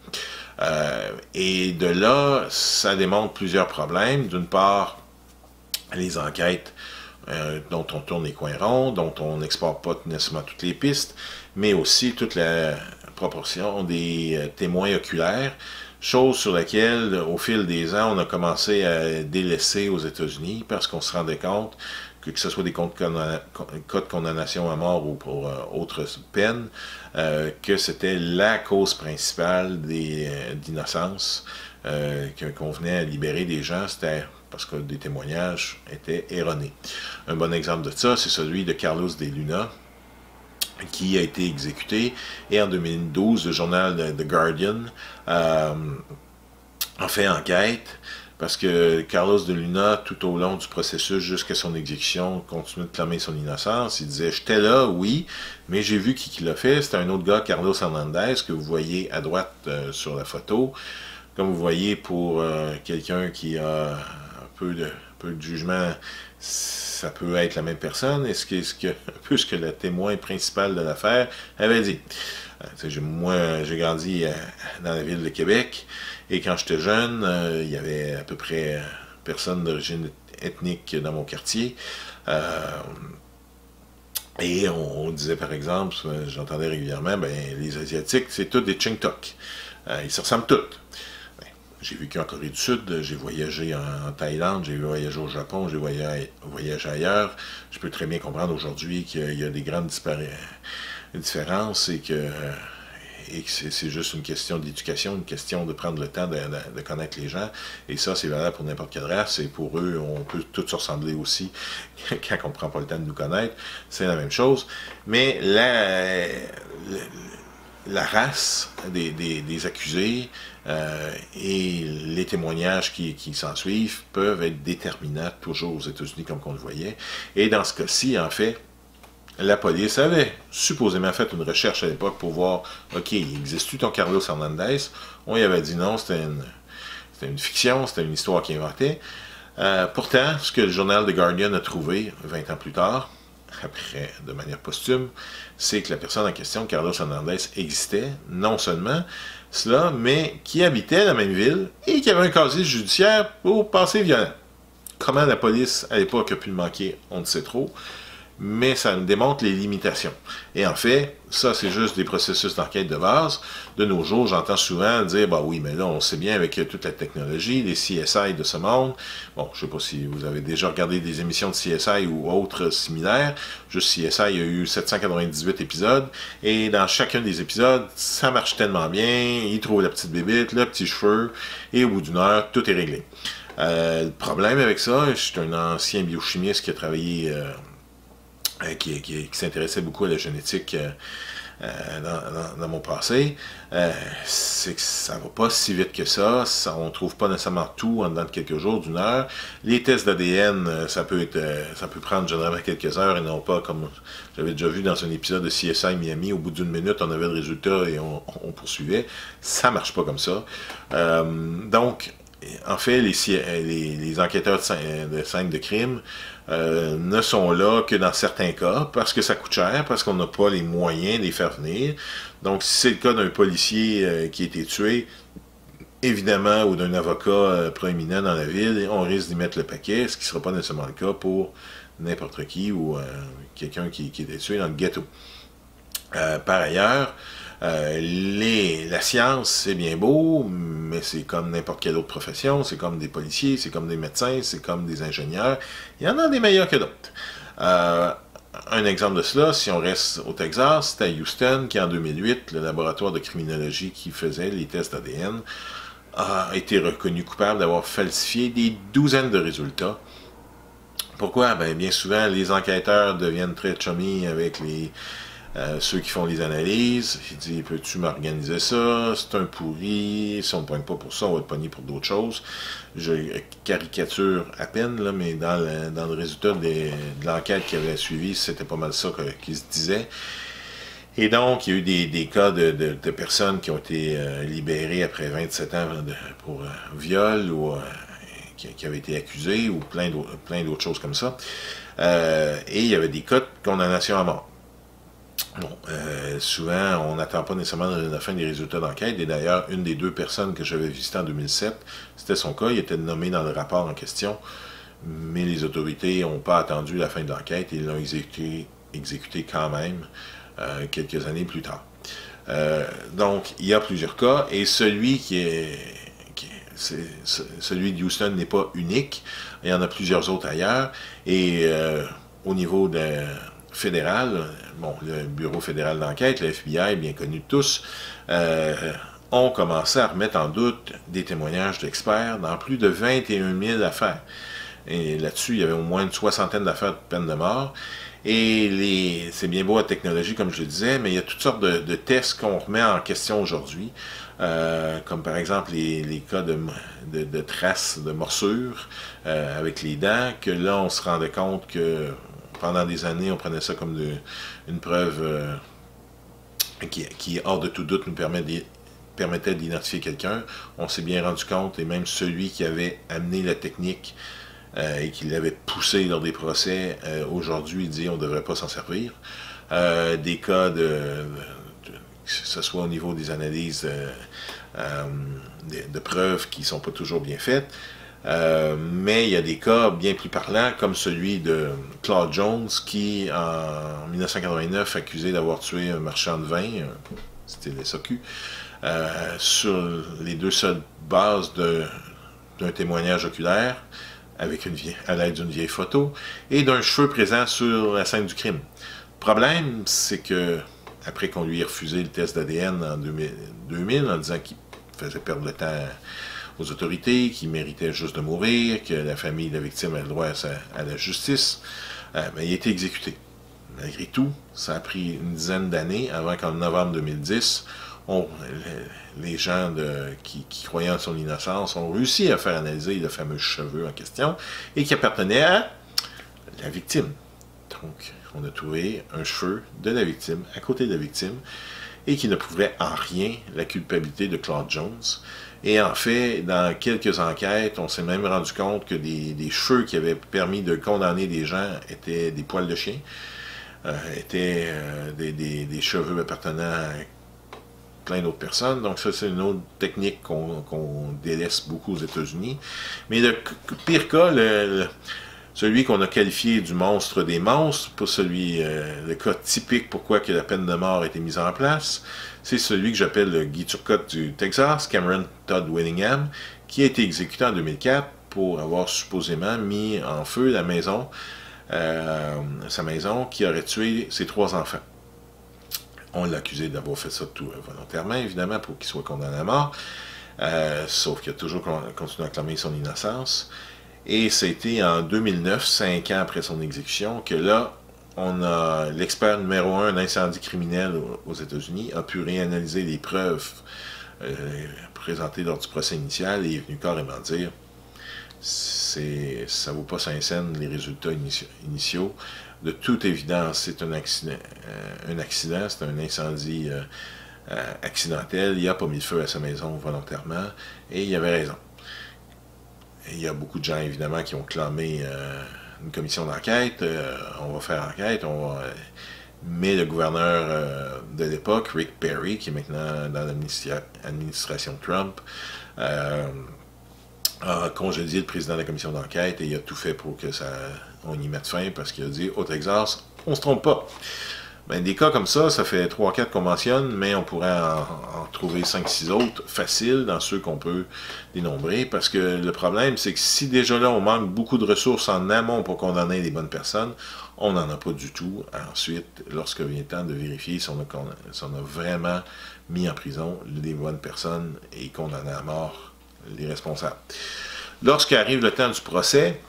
Et de là, ça démontre plusieurs problèmes. D'une part, les enquêtes dont on tourne les coins ronds, dont on n'exporte pas nécessairement toutes les pistes, mais aussi toute la proportion des témoins oculaires, chose sur laquelle, au fil des ans, on a commencé à délaisser aux États-Unis parce qu'on se rendait compte que ce soit des cas de condamnation à mort ou pour autres peines, que c'était la cause principale d'innocence, qu'on venait à libérer des gens, c'était parce que des témoignages étaient erronés. Un bon exemple de ça, c'est celui de Carlos de Luna, qui a été exécuté, et en 2012, le journal The Guardian a fait enquête, parce que Carlos de Luna, tout au long du processus jusqu'à son exécution, continuait de clamer son innocence. Il disait « J'étais là, oui, mais j'ai vu qui l'a fait. C'était un autre gars, Carlos Hernandez, que vous voyez à droite sur la photo. Comme vous voyez, pour quelqu'un qui a un peu de jugement, ça peut être la même personne. Et un peu ce que le témoin principal de l'affaire avait dit. Moi, j'ai grandi dans la ville de Québec, et quand j'étais jeune, il y avait à peu près personne d'origine ethnique dans mon quartier. Et on disait, par exemple, j'entendais régulièrement, les Asiatiques, c'est tous des Chingtok. Ils se ressemblent tous. J'ai vécu en Corée du Sud, j'ai voyagé en Thaïlande, j'ai voyagé au Japon, j'ai voyagé ailleurs. Je peux très bien comprendre aujourd'hui qu'il y a des grandes différences et que c'est juste une question d'éducation, une question de prendre le temps de connaître les gens. Et ça, c'est valable pour n'importe quelle race. Et pour eux, on peut tous se ressembler aussi quand on ne prend pas le temps de nous connaître. C'est la même chose. Mais la race des accusés et les témoignages qui s'ensuivent peuvent être déterminants toujours aux États-Unis, comme on le voyait. Et dans ce cas-ci, en fait, la police avait supposément fait une recherche à l'époque pour voir, OK, existe-tu ton Carlos Hernandez? On y avait dit non, c'était une fiction, c'était une histoire qu'il inventait. Pourtant, ce que le journal The Guardian a trouvé 20 ans plus tard, après, de manière posthume, c'est que la personne en question, Carlos Hernandez, existait, non seulement cela, mais qui habitait la même ville et qui avait un casier judiciaire pour passé violent. Comment la police, à l'époque, a pu le manquer, on ne sait trop, mais ça nous démontre les limitations. Et en fait, ça, c'est juste des processus d'enquête de base. De nos jours, j'entends souvent dire, bah oui, mais là, on sait bien avec toute la technologie, les CSI de ce monde. Bon, je ne sais pas si vous avez déjà regardé des émissions de CSI ou autres similaires. Juste CSI, il y a eu 798 épisodes, et dans chacun des épisodes, ça marche tellement bien, ils trouvent la petite bébite, le petit cheveu, et au bout d'une heure, tout est réglé. Le problème avec ça, je suis un ancien biochimiste qui a travaillé, qui s'intéressait beaucoup à la génétique dans mon passé, c'est que ça va pas si vite que ça. On trouve pas nécessairement tout en dedans de quelques jours, d'une heure. Les tests d'ADN, ça peut prendre généralement quelques heures et non pas comme j'avais déjà vu dans un épisode de CSI Miami, au bout d'une minute, on avait le résultat et on poursuivait. Ça marche pas comme ça. Donc, en fait, les enquêteurs de scènes de crime ne sont là que dans certains cas, parce que ça coûte cher, parce qu'on n'a pas les moyens de les faire venir. Donc, si c'est le cas d'un policier qui a été tué, évidemment, ou d'un avocat proéminent dans la ville, on risque d'y mettre le paquet, ce qui ne sera pas nécessairement le cas pour n'importe qui ou quelqu'un qui était tué dans le ghetto. Par ailleurs, la science, c'est bien beau, mais c'est comme n'importe quelle autre profession, c'est comme des policiers, c'est comme des médecins, c'est comme des ingénieurs. Il y en a des meilleurs que d'autres. Un exemple de cela, si on reste au Texas, c'est à Houston qu'en 2008, le laboratoire de criminologie qui faisait les tests d'ADN a été reconnu coupable d'avoir falsifié des douzaines de résultats. Pourquoi? Ben, bien souvent, les enquêteurs deviennent très chummy avec ceux qui font les analyses. Il dit, peux-tu m'organiser ça? C'est un pourri. Si on ne pogne pas pour ça, on va te pogner pour d'autres choses. Je caricature à peine, là, mais dans le résultat de l'enquête qui avait suivi, c'était pas mal ça qui se disait. Et donc, il y a eu des cas de personnes qui ont été libérées après 27 ans pour viol ou qui avaient été accusées ou plein d'autres choses comme ça. Et il y avait des cas de condamnation à mort. Bon, souvent, on n'attend pas nécessairement la fin des résultats d'enquête. Et d'ailleurs, une des deux personnes que j'avais visitées en 2007, c'était son cas. Il était nommé dans le rapport en question, mais les autorités n'ont pas attendu la fin de l'enquête et l'ont exécuté quand même quelques années plus tard. Donc, il y a plusieurs cas, et celui celui de Houston n'est pas unique. Il y en a plusieurs autres ailleurs. Et au niveau fédéral, bon, le Bureau fédéral d'enquête, le FBI, bien connu de tous, ont commencé à remettre en doute des témoignages d'experts dans plus de 21 000 affaires. Et là-dessus, il y avait au moins une soixantaine d'affaires de peine de mort. Et c'est bien beau la technologie, comme je le disais, mais il y a toutes sortes de tests qu'on remet en question aujourd'hui, comme par exemple les cas de traces de morsures avec les dents, que là, on se rendait compte que pendant des années, on prenait ça comme une preuve qui, hors de tout doute, nous permettait d'identifier quelqu'un. On s'est bien rendu compte, et même celui qui avait amené la technique et qui l'avait poussé lors des procès, aujourd'hui, il dit on ne devrait pas s'en servir. Des cas que ce soit au niveau des analyses de preuves qui ne sont pas toujours bien faites. Mais il y a des cas bien plus parlants, comme celui de Claude Jones, qui, en 1989, accusé d'avoir tué un marchand de vin, c'était le SAQ, sur les deux seules bases d'un témoignage oculaire, à l'aide d'une vieille photo, et d'un cheveu présent sur la scène du crime. Le problème, c'est que, après qu'on lui ait refusé le test d'ADN en 2000, en disant qu'il faisait perdre le temps aux autorités, qu'il méritait juste de mourir, que la famille de la victime a le droit à la justice, il a été exécuté. Malgré tout, ça a pris une dizaine d'années avant qu'en novembre 2010, les gens qui croyaient en son innocence ont réussi à faire analyser le fameux cheveu en question et qui appartenait à la victime. Donc, on a trouvé un cheveu de la victime, à côté de la victime, et qui ne prouvait en rien la culpabilité de Claude Jones. Et en fait, dans quelques enquêtes, on s'est même rendu compte que des cheveux qui avaient permis de condamner des gens étaient des poils de chien. étaient des cheveux appartenant à plein d'autres personnes. Donc ça, c'est une autre technique qu'on délaisse beaucoup aux États-Unis. Mais le pire cas, celui qu'on a qualifié du monstre des monstres, pour le cas typique pourquoi que la peine de mort a été mise en place, c'est celui que j'appelle le Guy Turcotte du Texas, Cameron Todd Willingham, qui a été exécuté en 2004 pour avoir supposément mis en feu sa maison, qui aurait tué ses 3 enfants. On l'a accusé d'avoir fait ça tout volontairement, évidemment, pour qu'il soit condamné à mort, sauf qu'il a toujours continué à clamer son innocence. Et c'était en 2009, 5 ans après son exécution, que là, on a l'expert numéro 1 d'incendie criminel aux États-Unis a pu réanalyser les preuves présentées lors du procès initial et est venu carrément dire ça vaut pas 5 cents les résultats initiaux. De toute évidence, c'est un accident, c'est un incendie accidentel. Il n'a pas mis le feu à sa maison volontairement et il avait raison. Et il y a beaucoup de gens, évidemment, qui ont clamé une commission d'enquête. On va faire enquête, mais le gouverneur de l'époque, Rick Perry, qui est maintenant dans l'administration Trump, a congédié le président de la commission d'enquête et il a tout fait pour que on y mette fin parce qu'il a dit au Texas, on se trompe pas. Ben, des cas comme ça fait 3-4 qu'on mentionne, mais on pourrait en trouver 5-6 autres faciles dans ceux qu'on peut dénombrer, parce que le problème, c'est que si déjà là, on manque beaucoup de ressources en amont pour condamner les bonnes personnes, on n'en a pas du tout ensuite, lorsque vient le temps de vérifier si on a vraiment mis en prison les bonnes personnes et condamné à mort les responsables. Lorsqu'arrive le temps du procès,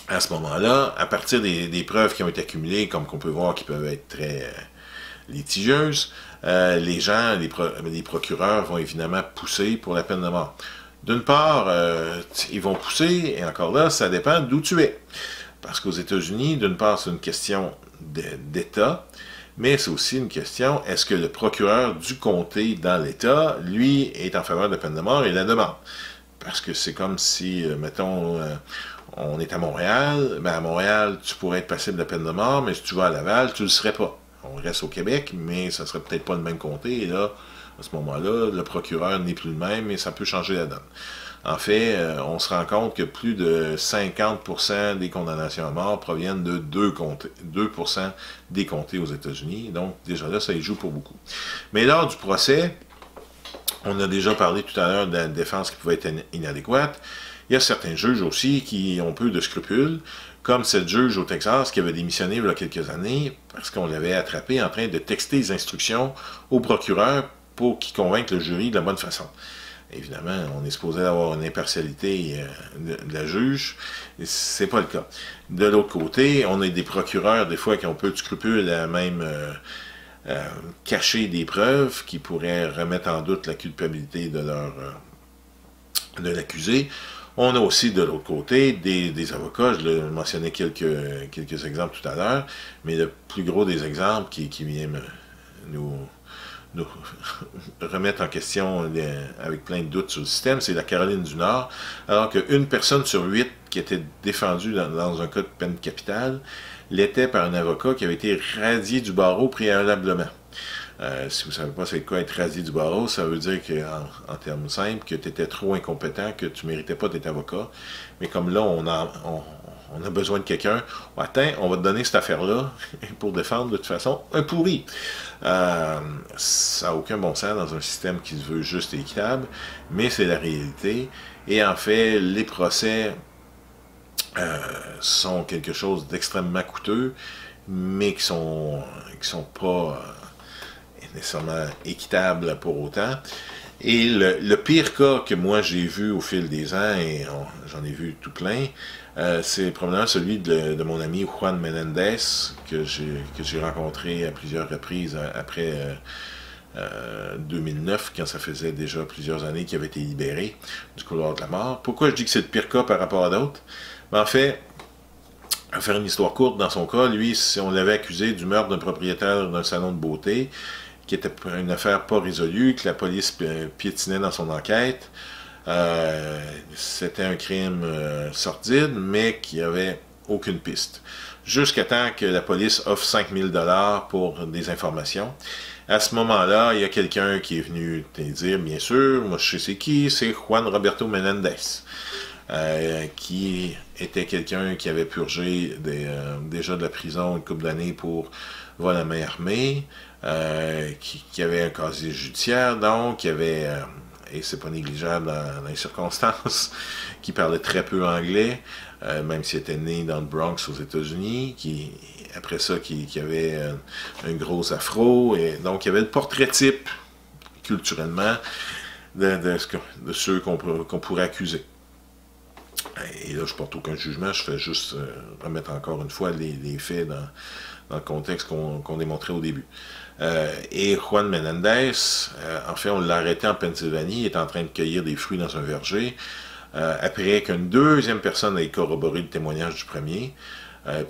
à ce moment-là, à partir des preuves qui ont été accumulées, comme qu'on peut voir qui peuvent être très litigieuses, les procureurs vont évidemment pousser pour la peine de mort. D'une part, ils vont pousser, et encore là, ça dépend d'où tu es. Parce qu'aux États-Unis, d'une part, c'est une question d'État, mais c'est aussi une question, est-ce que le procureur du comté dans l'État, lui, est en faveur de la peine de mort et la demande? Parce que c'est comme si, mettons, on est à Montréal, ben à Montréal, tu pourrais être passible de la peine de mort, mais si tu vas à Laval, tu ne le serais pas. On reste au Québec, mais ça ne serait peut-être pas le même comté, et là, à ce moment-là, le procureur n'est plus le même, et ça peut changer la donne. En fait, on se rend compte que plus de 50% des condamnations à mort proviennent de 2% des comtés aux États-Unis, donc déjà là, ça y joue pour beaucoup. Mais lors du procès, on a déjà parlé tout à l'heure de la défense qui pouvait être inadéquate. Il y a certains juges aussi qui ont peu de scrupules, comme cette juge au Texas qui avait démissionné il y a quelques années parce qu'on l'avait attrapé en train de texter les instructions au procureur pour qu'il convainque le jury de la bonne façon. Évidemment, on est supposé avoir une impartialité de la juge, et c'est pas le cas. De l'autre côté, on a des procureurs, des fois, qui ont peu de scrupules à même cacher des preuves qui pourraient remettre en doute la culpabilité de l'accusé. On a aussi de l'autre côté des avocats, je l'ai mentionné quelques exemples tout à l'heure, mais le plus gros des exemples qui vient nous remettre en question avec plein de doutes sur le système, c'est la Caroline du Nord, alors qu'une personne sur 8 qui était défendue dans un cas de peine capitale l'était par un avocat qui avait été radié du barreau préalablement. Si vous ne savez pas c'est quoi être radié du barreau, ça veut dire qu'en termes simples, que tu étais trop incompétent, que tu ne méritais pas d'être avocat. Mais comme là, on a besoin de quelqu'un, on va te donner cette affaire-là pour défendre de toute façon un pourri. Ça n'a aucun bon sens dans un système qui se veut juste et équitable, mais c'est la réalité. Et en fait, les procès sont quelque chose d'extrêmement coûteux, mais qui sont pas nécessairement équitables pour autant. Et le pire cas que moi j'ai vu au fil des ans, et j'en ai vu tout plein, c'est probablement celui de mon ami Juan Menendez, que j'ai rencontré à plusieurs reprises après 2009, quand ça faisait déjà plusieurs années qu'il avait été libéré du couloir de la mort. Pourquoi je dis que c'est le pire cas par rapport à d'autres? Ben, en fait, à faire une histoire courte, dans son cas, lui, on l'avait accusé du meurtre d'un propriétaire d'un salon de beauté, qui était une affaire pas résolue, que la police piétinait dans son enquête. C'était un crime sordide, mais qui avait aucune piste. jusqu'à temps que la police offre 5 000 $ pour des informations. À ce moment-là, il y a quelqu'un qui est venu te dire, bien sûr, moi je sais c'est qui, c'est Juan Roberto Menendez, qui était quelqu'un qui avait purgé déjà de la prison une couple d'années pour vol à main armée, qui avait un casier judiciaire, donc, qui avait, et c'est pas négligeable dans les circonstances, qui parlait très peu anglais, même s'il était né dans le Bronx aux États-Unis, après ça, qui avait un gros afro, et donc il y avait le portrait type, culturellement, de ceux qu'on pourrait accuser. Et là, je porte aucun jugement, je fais juste remettre encore une fois les faits dans le contexte qu'on démontrait au début. Et Juan Menendez, en fait, on l'a arrêté en Pennsylvanie, il était en train de cueillir des fruits dans un verger, après qu'une deuxième personne ait corroboré le témoignage du premier.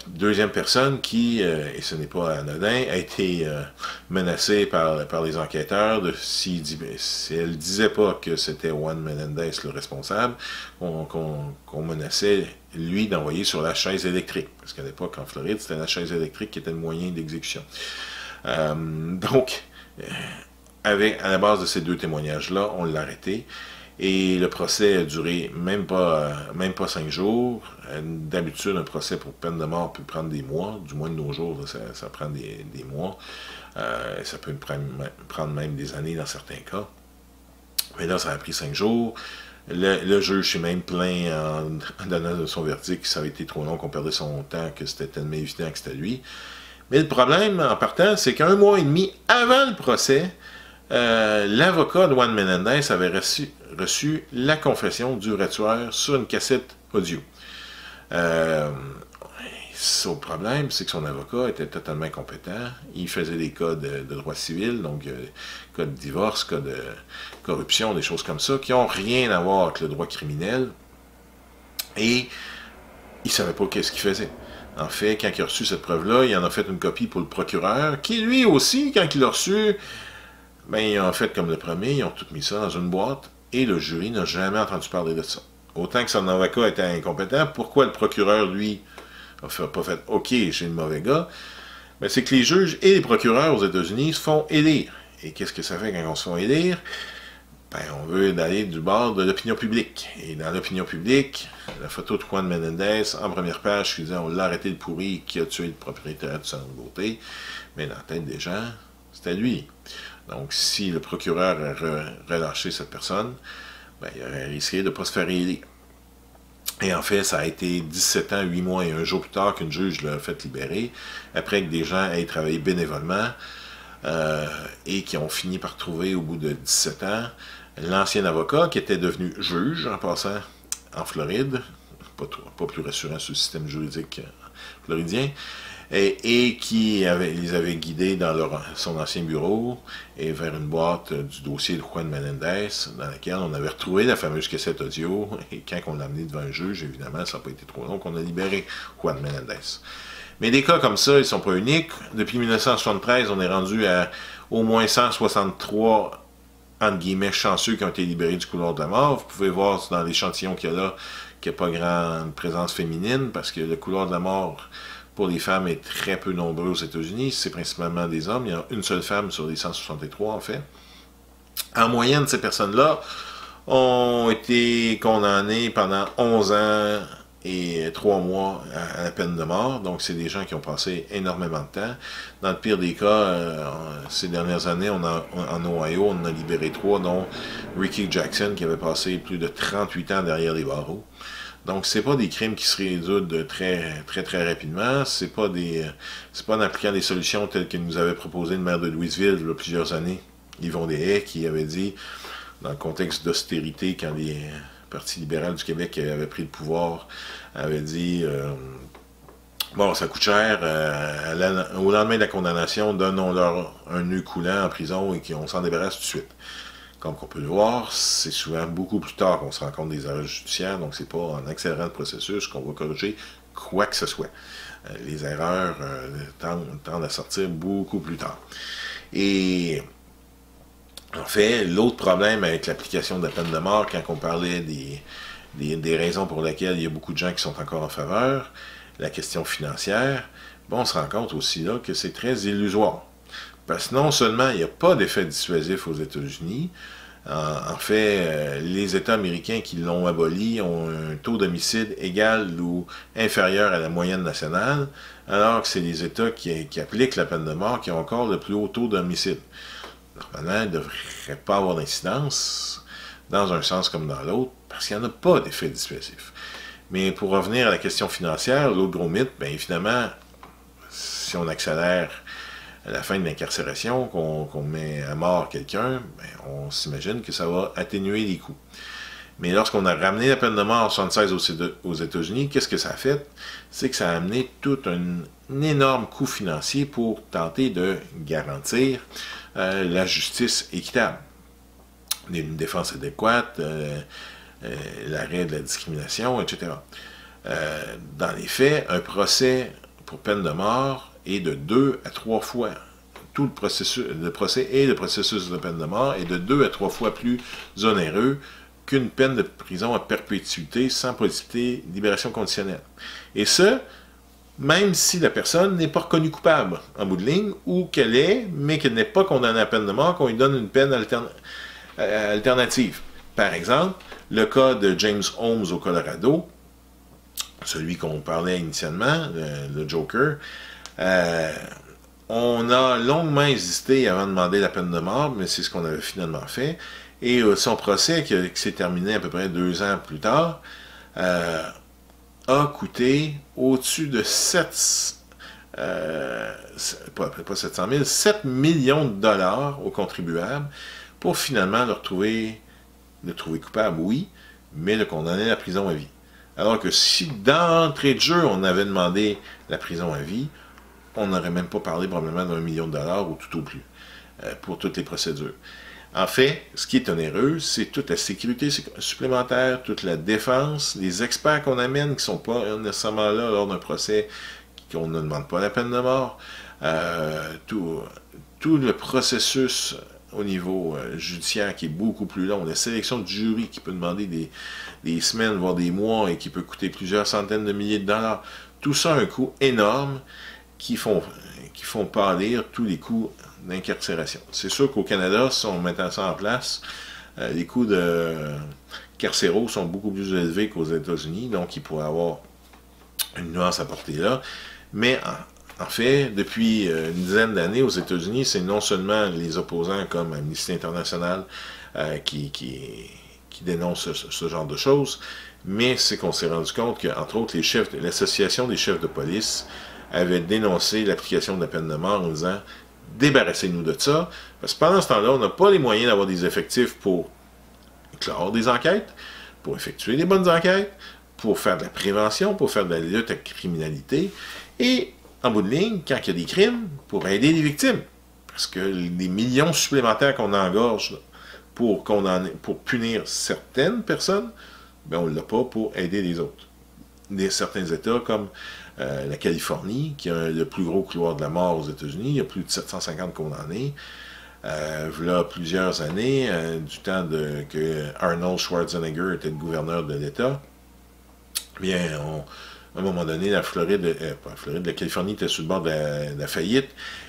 Deuxième personne qui, et ce n'est pas anodin, a été menacée par les enquêteurs si elle disait pas que c'était Juan Menendez le responsable, qu'on menaçait lui d'envoyer sur la chaise électrique. Parce qu'à l'époque, en Floride, c'était la chaise électrique qui était le moyen d'exécution. Donc, à la base de ces deux témoignages-là, on l'a arrêté. Et le procès a duré même pas 5 jours. D'habitude, un procès pour peine de mort peut prendre des mois. Du moins de nos jours, là, ça prend des mois. Ça peut prendre même des années dans certains cas. Mais là, ça a pris 5 jours. Le juge s'est même plaint en donnant son verdict que ça avait été trop long, qu'on perdait son temps, que c'était tellement évident que c'était lui. Mais le problème, en partant, c'est qu'un mois et demi avant le procès, l'avocat de Juan Menendez avait reçu la confession du vrai tueur sur une cassette audio. Le problème, c'est que son avocat était totalement incompétent. Il faisait des cas de droit civil, donc cas de divorce, cas de corruption, des choses comme ça, qui n'ont rien à voir avec le droit criminel. Et il ne savait pas qu'est-ce qu'il faisait. En fait, quand il a reçu cette preuve-là, il en a fait une copie pour le procureur, qui lui aussi, quand il l'a reçu, ben, ils ont fait comme le premier, ils ont tout mis ça dans une boîte, et le jury n'a jamais entendu parler de ça. Autant que son avocat était incompétent, pourquoi le procureur, lui, n'a pas fait « Ok, j'ai le mauvais gars », ben, c'est que les juges et les procureurs aux États-Unis se font élire. Et qu'est-ce que ça fait quand on se fait élire? Ben, on veut aller du bord de l'opinion publique. Et dans l'opinion publique, la photo de Juan Menendez, en première page, qui disait « On l'a arrêté le pourri qui a tué le propriétaire du salon de beauté », mais dans la tête des gens, c'était lui. Donc, si le procureur a relâché cette personne, ben, il aurait risqué de ne pas se faire élire. Et en fait, ça a été 17 ans, 8 mois et 1 jour plus tard qu'une juge l'a fait libérer, après que des gens aient travaillé bénévolement et qui ont fini par trouver, au bout de 17 ans, l'ancien avocat qui était devenu juge en passant en Floride, pas plus rassurant sur le système juridique floridien, et qui les avait guidés dans son ancien bureau et vers une boîte du dossier de Juan Menendez, dans laquelle on avait retrouvé la fameuse cassette audio, et quand on l'a amené devant un juge, évidemment, ça n'a pas été trop long, qu'on a libéré Juan Menendez. Mais des cas comme ça, ils ne sont pas uniques. Depuis 1973, on est rendu à au moins 163 entre guillemets chanceux qui ont été libérés du couloir de la mort. Vous pouvez voir dans l'échantillon qu'il y a là qu'il n'y a pas grande présence féminine, parce que le couloir de la mort pour les femmes est très peu nombreux aux États-Unis. C'est principalement des hommes. Il y a une seule femme sur les 163, en fait. En moyenne, ces personnes-là ont été condamnées pendant 11 ans et 3 mois à la peine de mort. Donc, c'est des gens qui ont passé énormément de temps. Dans le pire des cas, ces dernières années, en Ohio, on a libéré 3, dont Ricky Jackson, qui avait passé plus de 38 ans derrière les barreaux. Donc, c'est pas des crimes qui se résoudent très rapidement. C'est pas en appliquant des solutions telles que nous avait proposé le maire de Louisville il y a plusieurs années, Yvon Deshaies, qui avait dit, dans le contexte d'austérité, quand les Parti libéral du Québec avait pris le pouvoir, avait dit bon, ça coûte cher, au lendemain de la condamnation, donnons-leur un nœud coulant en prison et qu'on s'en débarrasse tout de suite. Comme on peut le voir, c'est souvent beaucoup plus tard qu'on se rend compte des erreurs judiciaires, donc c'est pas en accélérant le processus qu'on va corriger quoi que ce soit. Les erreurs tendent à sortir beaucoup plus tard. Et en fait, l'autre problème avec l'application de la peine de mort, quand on parlait des raisons pour lesquelles il y a beaucoup de gens qui sont encore en faveur, la question financière, bon, on se rend compte aussi là que c'est très illusoire. Parce que non seulement il n'y a pas d'effet dissuasif aux États-Unis, en fait, les États américains qui l'ont aboli ont un taux d'homicide égal ou inférieur à la moyenne nationale, alors que c'est les États qui appliquent la peine de mort qui ont encore le plus haut taux d'homicide. Normalement, il ne devrait pas avoir d'incidence dans un sens comme dans l'autre, parce qu'il n'y en a pas d'effet dissuasif. Mais pour revenir à la question financière, l'autre gros mythe, bien évidemment, si on accélère à la fin de l'incarcération, qu'on met à mort quelqu'un, ben, on s'imagine que ça va atténuer les coûts. Mais lorsqu'on a ramené la peine de mort en 1976 aux États-Unis, qu'est-ce que ça a fait? C'est que ça a amené tout un énorme coût financier pour tenter de garantir la justice équitable. Une défense adéquate, l'arrêt de la discrimination, etc. Dans les faits, un procès pour peine de mort est de 2 à 3 fois. Tout le procès et le processus de peine de mort est de 2 à 3 fois plus onéreux qu'une peine de prison à perpétuité sans possibilité de libération conditionnelle. Et ce, même si la personne n'est pas reconnue coupable en bout de ligne, ou qu'elle est, mais qu'elle n'est pas condamnée à peine de mort, qu'on lui donne une peine alternative. Par exemple, le cas de James Holmes au Colorado, celui qu'on parlait initialement, le Joker, on a longuement hésité avant de demander la peine de mort, mais c'est ce qu'on avait finalement fait. Et son procès, qui s'est terminé à peu près 2 ans plus tard, a coûté au-dessus de 7 millions de dollars aux contribuables pour finalement le trouver coupable, oui, mais le condamner à la prison à vie. Alors que si d'entrée de jeu, on avait demandé la prison à vie, on n'aurait même pas parlé probablement d'1 million de dollars ou tout au plus pour toutes les procédures. En fait, ce qui est onéreux, c'est toute la sécurité supplémentaire, toute la défense, les experts qu'on amène qui ne sont pas nécessairement là lors d'un procès, qu'on ne demande pas la peine de mort, tout le processus au niveau judiciaire qui est beaucoup plus long, la sélection du jury qui peut demander des semaines, voire des mois et qui peut coûter plusieurs centaines de milliers de dollars, tout ça a un coût énorme qui font pâlir tous les coûts d'incarcération. C'est sûr qu'au Canada, si on mettait ça en place, les coûts carcéraux sont beaucoup plus élevés qu'aux États-Unis, donc il pourrait y avoir une nuance à porter là. Mais en fait, depuis une dizaine d'années aux États-Unis, c'est non seulement les opposants comme Amnesty International qui dénoncent ce genre de choses, mais c'est qu'on s'est rendu compte qu'entre autres, l'association des chefs de police avait dénoncé l'application de la peine de mort en disant « Débarrassez-nous de ça », parce que pendant ce temps-là, on n'a pas les moyens d'avoir des effectifs pour clore des enquêtes, pour effectuer des bonnes enquêtes, pour faire de la prévention, pour faire de la lutte à la criminalité, et en bout de ligne, quand il y a des crimes, pour aider les victimes. Parce que les millions supplémentaires qu'on engorge pour punir certaines personnes, ben on ne l'a pas pour aider les autres. Certains États comme la Californie, qui a le plus gros couloir de la mort aux États-Unis, il y a plus de 750 condamnés. Voilà plusieurs années, du temps que Arnold Schwarzenegger était le gouverneur de l'État, bien, à un moment donné, la Californie était sur le bord de la faillite,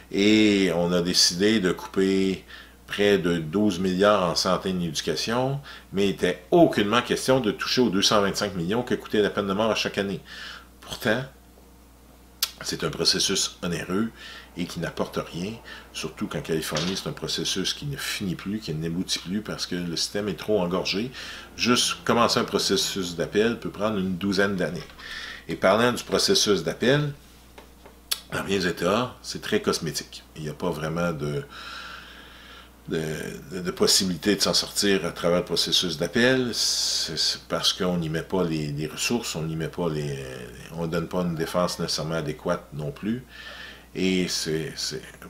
et on a décidé de couper près de 12 milliards en santé et en éducation, mais il n'était aucunement question de toucher aux 225 millions que coûtait la peine de mort à chaque année. Pourtant, c'est un processus onéreux et qui n'apporte rien, surtout qu'en Californie, c'est un processus qui ne finit plus, qui n'aboutit plus parce que le système est trop engorgé. Juste commencer un processus d'appel peut prendre une douzaine d'années. Et parlant du processus d'appel, dans bien des États, c'est très cosmétique. Il n'y a pas vraiment de possibilité de s'en sortir à travers le processus d'appel, c'est parce qu'on n'y met pas les ressources, on ne donne pas une défense nécessairement adéquate non plus. Et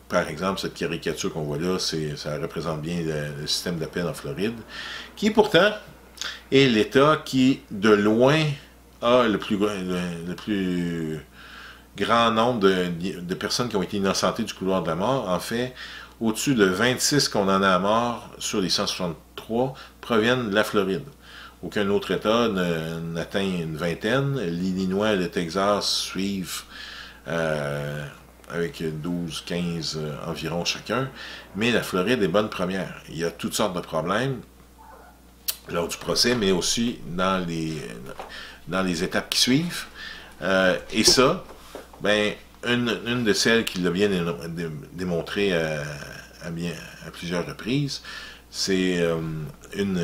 par exemple, cette caricature qu'on voit là, ça représente bien le système d'appel en Floride, qui pourtant est l'État qui, de loin, a le plus grand nombre de personnes qui ont été innocentées du couloir de la mort. En fait, au-dessus de 26 condamnés à mort sur les 163 proviennent de la Floride. Aucun autre État n'atteint une vingtaine. L'Illinois et le Texas suivent avec 12, 15 environ chacun. Mais la Floride est bonne première. Il y a toutes sortes de problèmes lors du procès, mais aussi dans les étapes qui suivent. Et ça, ben, une de celles qui l'a bien démontré à plusieurs reprises, c'est une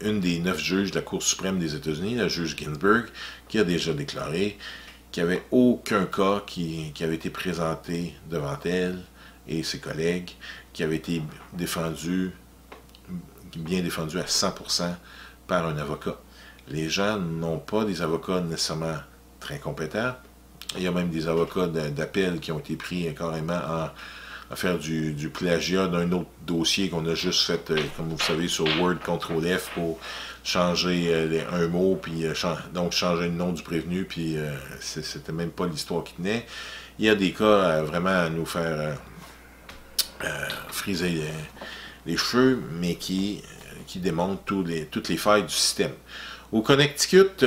des 9 juges de la Cour suprême des États-Unis, la juge Ginsburg, qui a déjà déclaré qu'il n'y avait aucun cas qui avait été présenté devant elle et ses collègues, qui avait été bien défendu à 100% par un avocat. Les gens n'ont pas des avocats nécessairement très compétents. Il y a même des avocats d'appel qui ont été pris carrément à faire du plagiat d'un autre dossier qu'on a juste fait, comme vous savez, sur Word, Ctrl+F pour changer un mot, puis donc changer le nom du prévenu, puis c'était même pas l'histoire qui tenait. Il y a des cas vraiment à nous faire friser les cheveux, mais qui démontrent toutes les failles du système. Au Connecticut,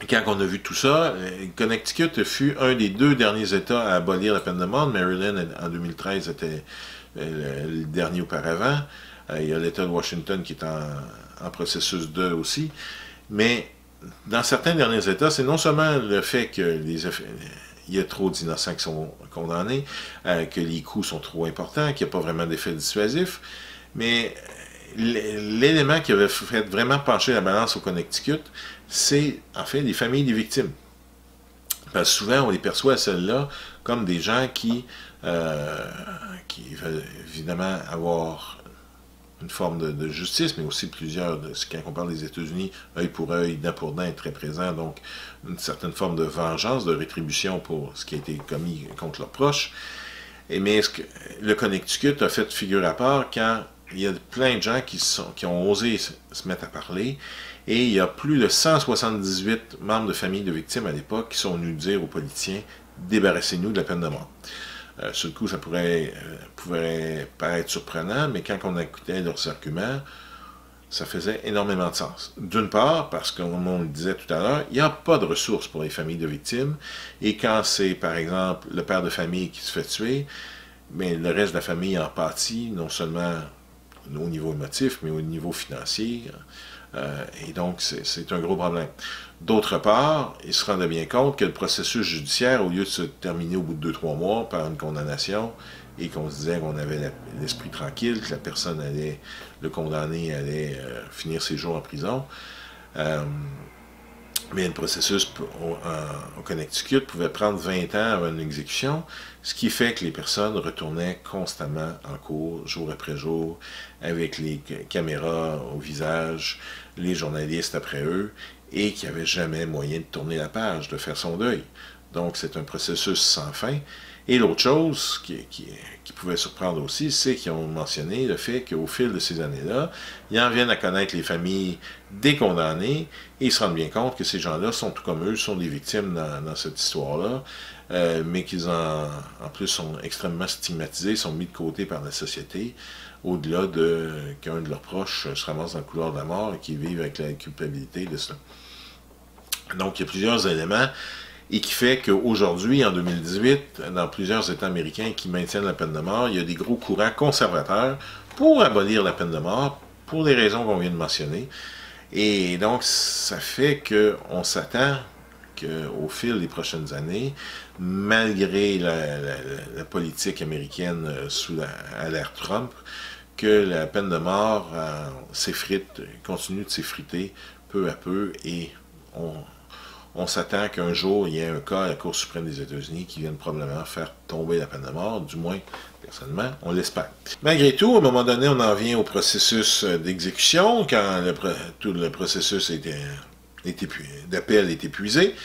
quand on a vu tout ça, Connecticut fut un des 2 derniers États à abolir la peine de mort. Maryland, en 2013, était le dernier auparavant. Il y a l'État de Washington qui est en processus 2 aussi. Mais dans certains derniers États, c'est non seulement le fait que il y a trop d'innocents qui sont condamnés, que les coûts sont trop importants, qu'il n'y a pas vraiment d'effet dissuasif, mais l'élément qui avait fait vraiment pencher la balance au Connecticut, c'est en fait les familles des victimes. Parce que souvent, on les perçoit, celles-là, comme des gens qui veulent évidemment avoir une forme de justice, mais aussi plusieurs, quand on parle des États-Unis, œil pour œil, dent pour dent est très présent, donc une certaine forme de vengeance, de rétribution pour ce qui a été commis contre leurs proches. Mais le Connecticut a fait figure à part quand il y a plein de gens qui ont osé se mettre à parler, et il y a plus de 178 membres de familles de victimes à l'époque qui sont venus dire aux politiciens « débarrassez-nous de la peine de mort ». Sur le coup, ça pouvait paraître surprenant, mais quand on écoutait leurs arguments, ça faisait énormément de sens. D'une part, parce que, comme on le disait tout à l'heure, il n'y a pas de ressources pour les familles de victimes, et quand c'est, par exemple, le père de famille qui se fait tuer, mais le reste de la famille en pâtit, non seulement au niveau émotif, mais au niveau financier, et donc c'est un gros problème. D'autre part, il se rendait bien compte que le processus judiciaire, au lieu de se terminer au bout de 2-3 mois par une condamnation, et qu'on se disait qu'on avait l'esprit tranquille, que la personne le condamné allait finir ses jours en prison, mais le processus au Connecticut pouvait prendre 20 ans avant une exécution, ce qui fait que les personnes retournaient constamment en cours, jour après jour, avec les caméras au visage, les journalistes après eux, et qu'il n'y avait jamais moyen de tourner la page, de faire son deuil. Donc c'est un processus sans fin. Et l'autre chose qui pouvait surprendre aussi, c'est qu'ils ont mentionné le fait qu'au fil de ces années-là, ils en viennent à connaître les familles des condamnés et ils se rendent bien compte que ces gens-là sont tout comme eux, sont des victimes dans cette histoire-là, mais qu'ils en plus sont extrêmement stigmatisés, sont mis de côté par la société, au-delà qu'un de leurs proches se ramasse dans le couloir de la mort et qu'ils vivent avec la culpabilité de cela. Donc il y a plusieurs éléments et qui fait qu'aujourd'hui, en 2018, dans plusieurs États américains qui maintiennent la peine de mort, il y a des gros courants conservateurs pour abolir la peine de mort, pour les raisons qu'on vient de mentionner. Et donc, ça fait qu'on s'attend qu'au fil des prochaines années, malgré la politique américaine à l'ère Trump, que la peine de mort s'effrite, continue de s'effriter peu à peu, et on s'attend qu'un jour, il y ait un cas à la Cour suprême des États-Unis qui vienne probablement faire tomber la peine de mort, du moins, personnellement, on l'espère. Malgré tout, à un moment donné, on en vient au processus d'exécution, quand tout le processus d'appel est épuisé.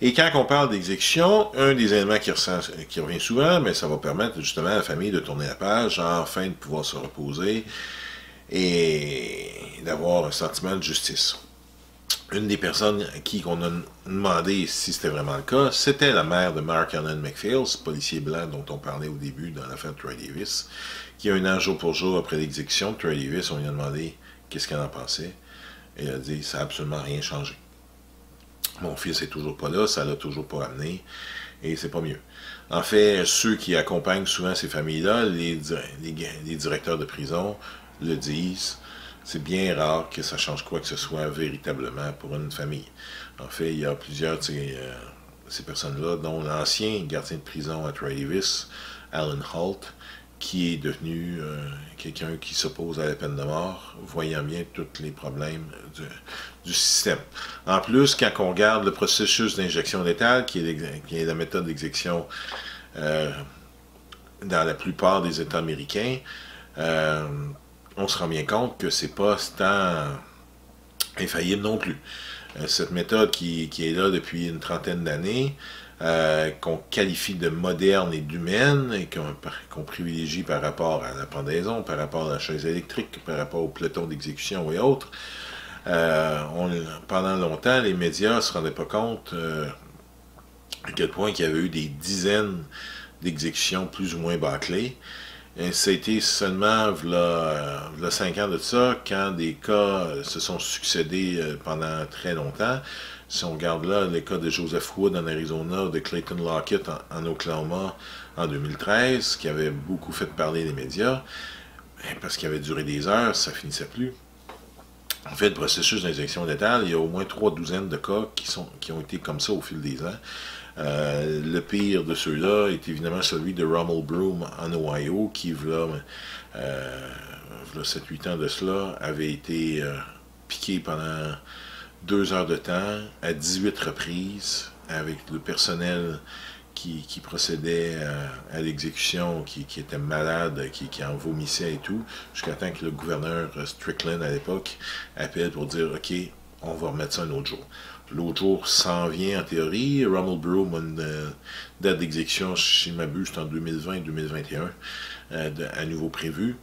Et quand on parle d'exécution, un des éléments qui revient souvent, mais ça va permettre justement à la famille de tourner la page, enfin de pouvoir se reposer et d'avoir un sentiment de justice. Une des personnes à qui on a demandé si c'était vraiment le cas, c'était la mère de Mark Allen McPhail, ce policier blanc dont on parlait au début dans l'affaire Troy Davis, qui a un an jour pour jour après l'exécution de Troy Davis. On lui a demandé qu'est-ce qu'elle en pensait. Et elle a dit, ça n'a absolument rien changé. Mon fils est toujours pas là, ça l'a toujours pas amené, et c'est pas mieux. En fait, ceux qui accompagnent souvent ces familles-là, les directeurs de prison, le disent, c'est bien rare que ça change quoi que ce soit véritablement pour une famille. En fait, il y a plusieurs de ces personnes-là, dont l'ancien gardien de prison à Troy Davis, Alan Holt, qui est devenu quelqu'un qui s'oppose à la peine de mort, voyant bien tous les problèmes du système. En plus, quand on regarde le processus d'injection létale, qui est la méthode d'exécution dans la plupart des États américains, on se rend bien compte que c'est pas tant infaillible non plus. Cette méthode qui est là depuis une trentaine d'années, qu'on qualifie de moderne et d'humaine, et qu'on privilégie par rapport à la pendaison, par rapport à la chaise électrique, par rapport au peloton d'exécution et autres, pendant longtemps, les médias ne se rendaient pas compte à quel point il y avait eu des dizaines d'exécutions plus ou moins bâclées. Et ça a été seulement, v'là 5 ans de ça, quand des cas se sont succédés pendant très longtemps. Si on regarde là le cas de Joseph Wood en Arizona, de Clayton Lockett en Oklahoma en 2013, qui avait beaucoup fait parler les médias, parce qu'il avait duré des heures, ça finissait plus. En fait, le processus d'injection létale, il y a au moins 3 douzaines de cas qui ont été comme ça au fil des ans. Le pire de ceux-là est évidemment celui de Rommel Broom en Ohio, qui, v'là 7-8 ans de cela, avait été piqué pendant 2 heures de temps, à 18 reprises, avec le personnel qui procédait à l'exécution, qui était malade, qui en vomissait et tout, jusqu'à temps que le gouverneur Strickland, à l'époque, appelle pour dire « Ok, on va remettre ça un autre jour ». L'autre jour s'en vient en théorie. Rommel Broom a une date d'exécution, si je m'abuse, en 2020-2021, à nouveau prévu.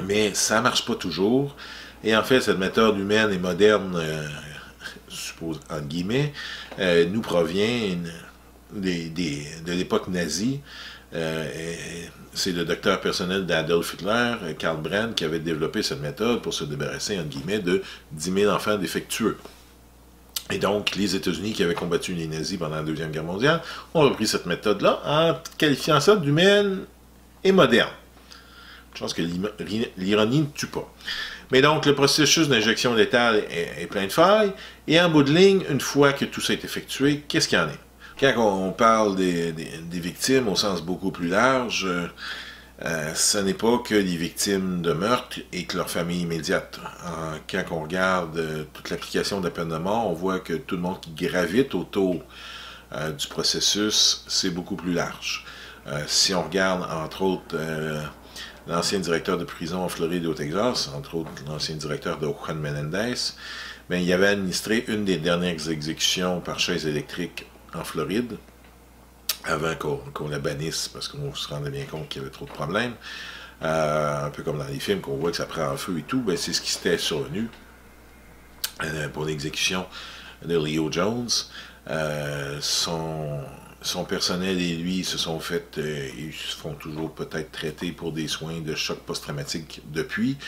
Mais ça ne marche pas toujours. Et en fait, cette méthode humaine et moderne, je suppose, entre guillemets, nous provient de l'époque nazie. C'est le docteur personnel d'Adolf Hitler, Karl Brandt, qui avait développé cette méthode pour se débarrasser, entre guillemets, de 10 000 enfants défectueux. Et donc, les États-Unis, qui avaient combattu les nazis pendant la Deuxième Guerre mondiale, ont repris cette méthode-là en qualifiant ça d'humaine et moderne. Je pense que l'ironie ne tue pas. Mais donc, le processus d'injection létale est plein de failles. Et en bout de ligne, une fois que tout ça est effectué, qu'est-ce qu'il y en est? Quand on parle des victimes au sens beaucoup plus large, ce n'est pas que les victimes de meurtre et que leur famille immédiate. Quand on regarde toute l'application de la peine de mort, on voit que tout le monde qui gravite autour du processus, c'est beaucoup plus large. Si on regarde, entre autres, l'ancien directeur de prison en Floride et au Texas, entre autres l'ancien directeur de Juan Menendez, bien, il avait administré une des dernières exécutions par chaise électrique en Floride, avant qu'on la bannisse, parce qu'on se rendait bien compte qu'il y avait trop de problèmes. Un peu comme dans les films, qu'on voit que ça prend en feu et tout, ben c'est ce qui s'était survenu pour l'exécution de Leo Jones. Son personnel et lui se sont fait, ils se font toujours peut-être traiter pour des soins de choc post-traumatique depuis.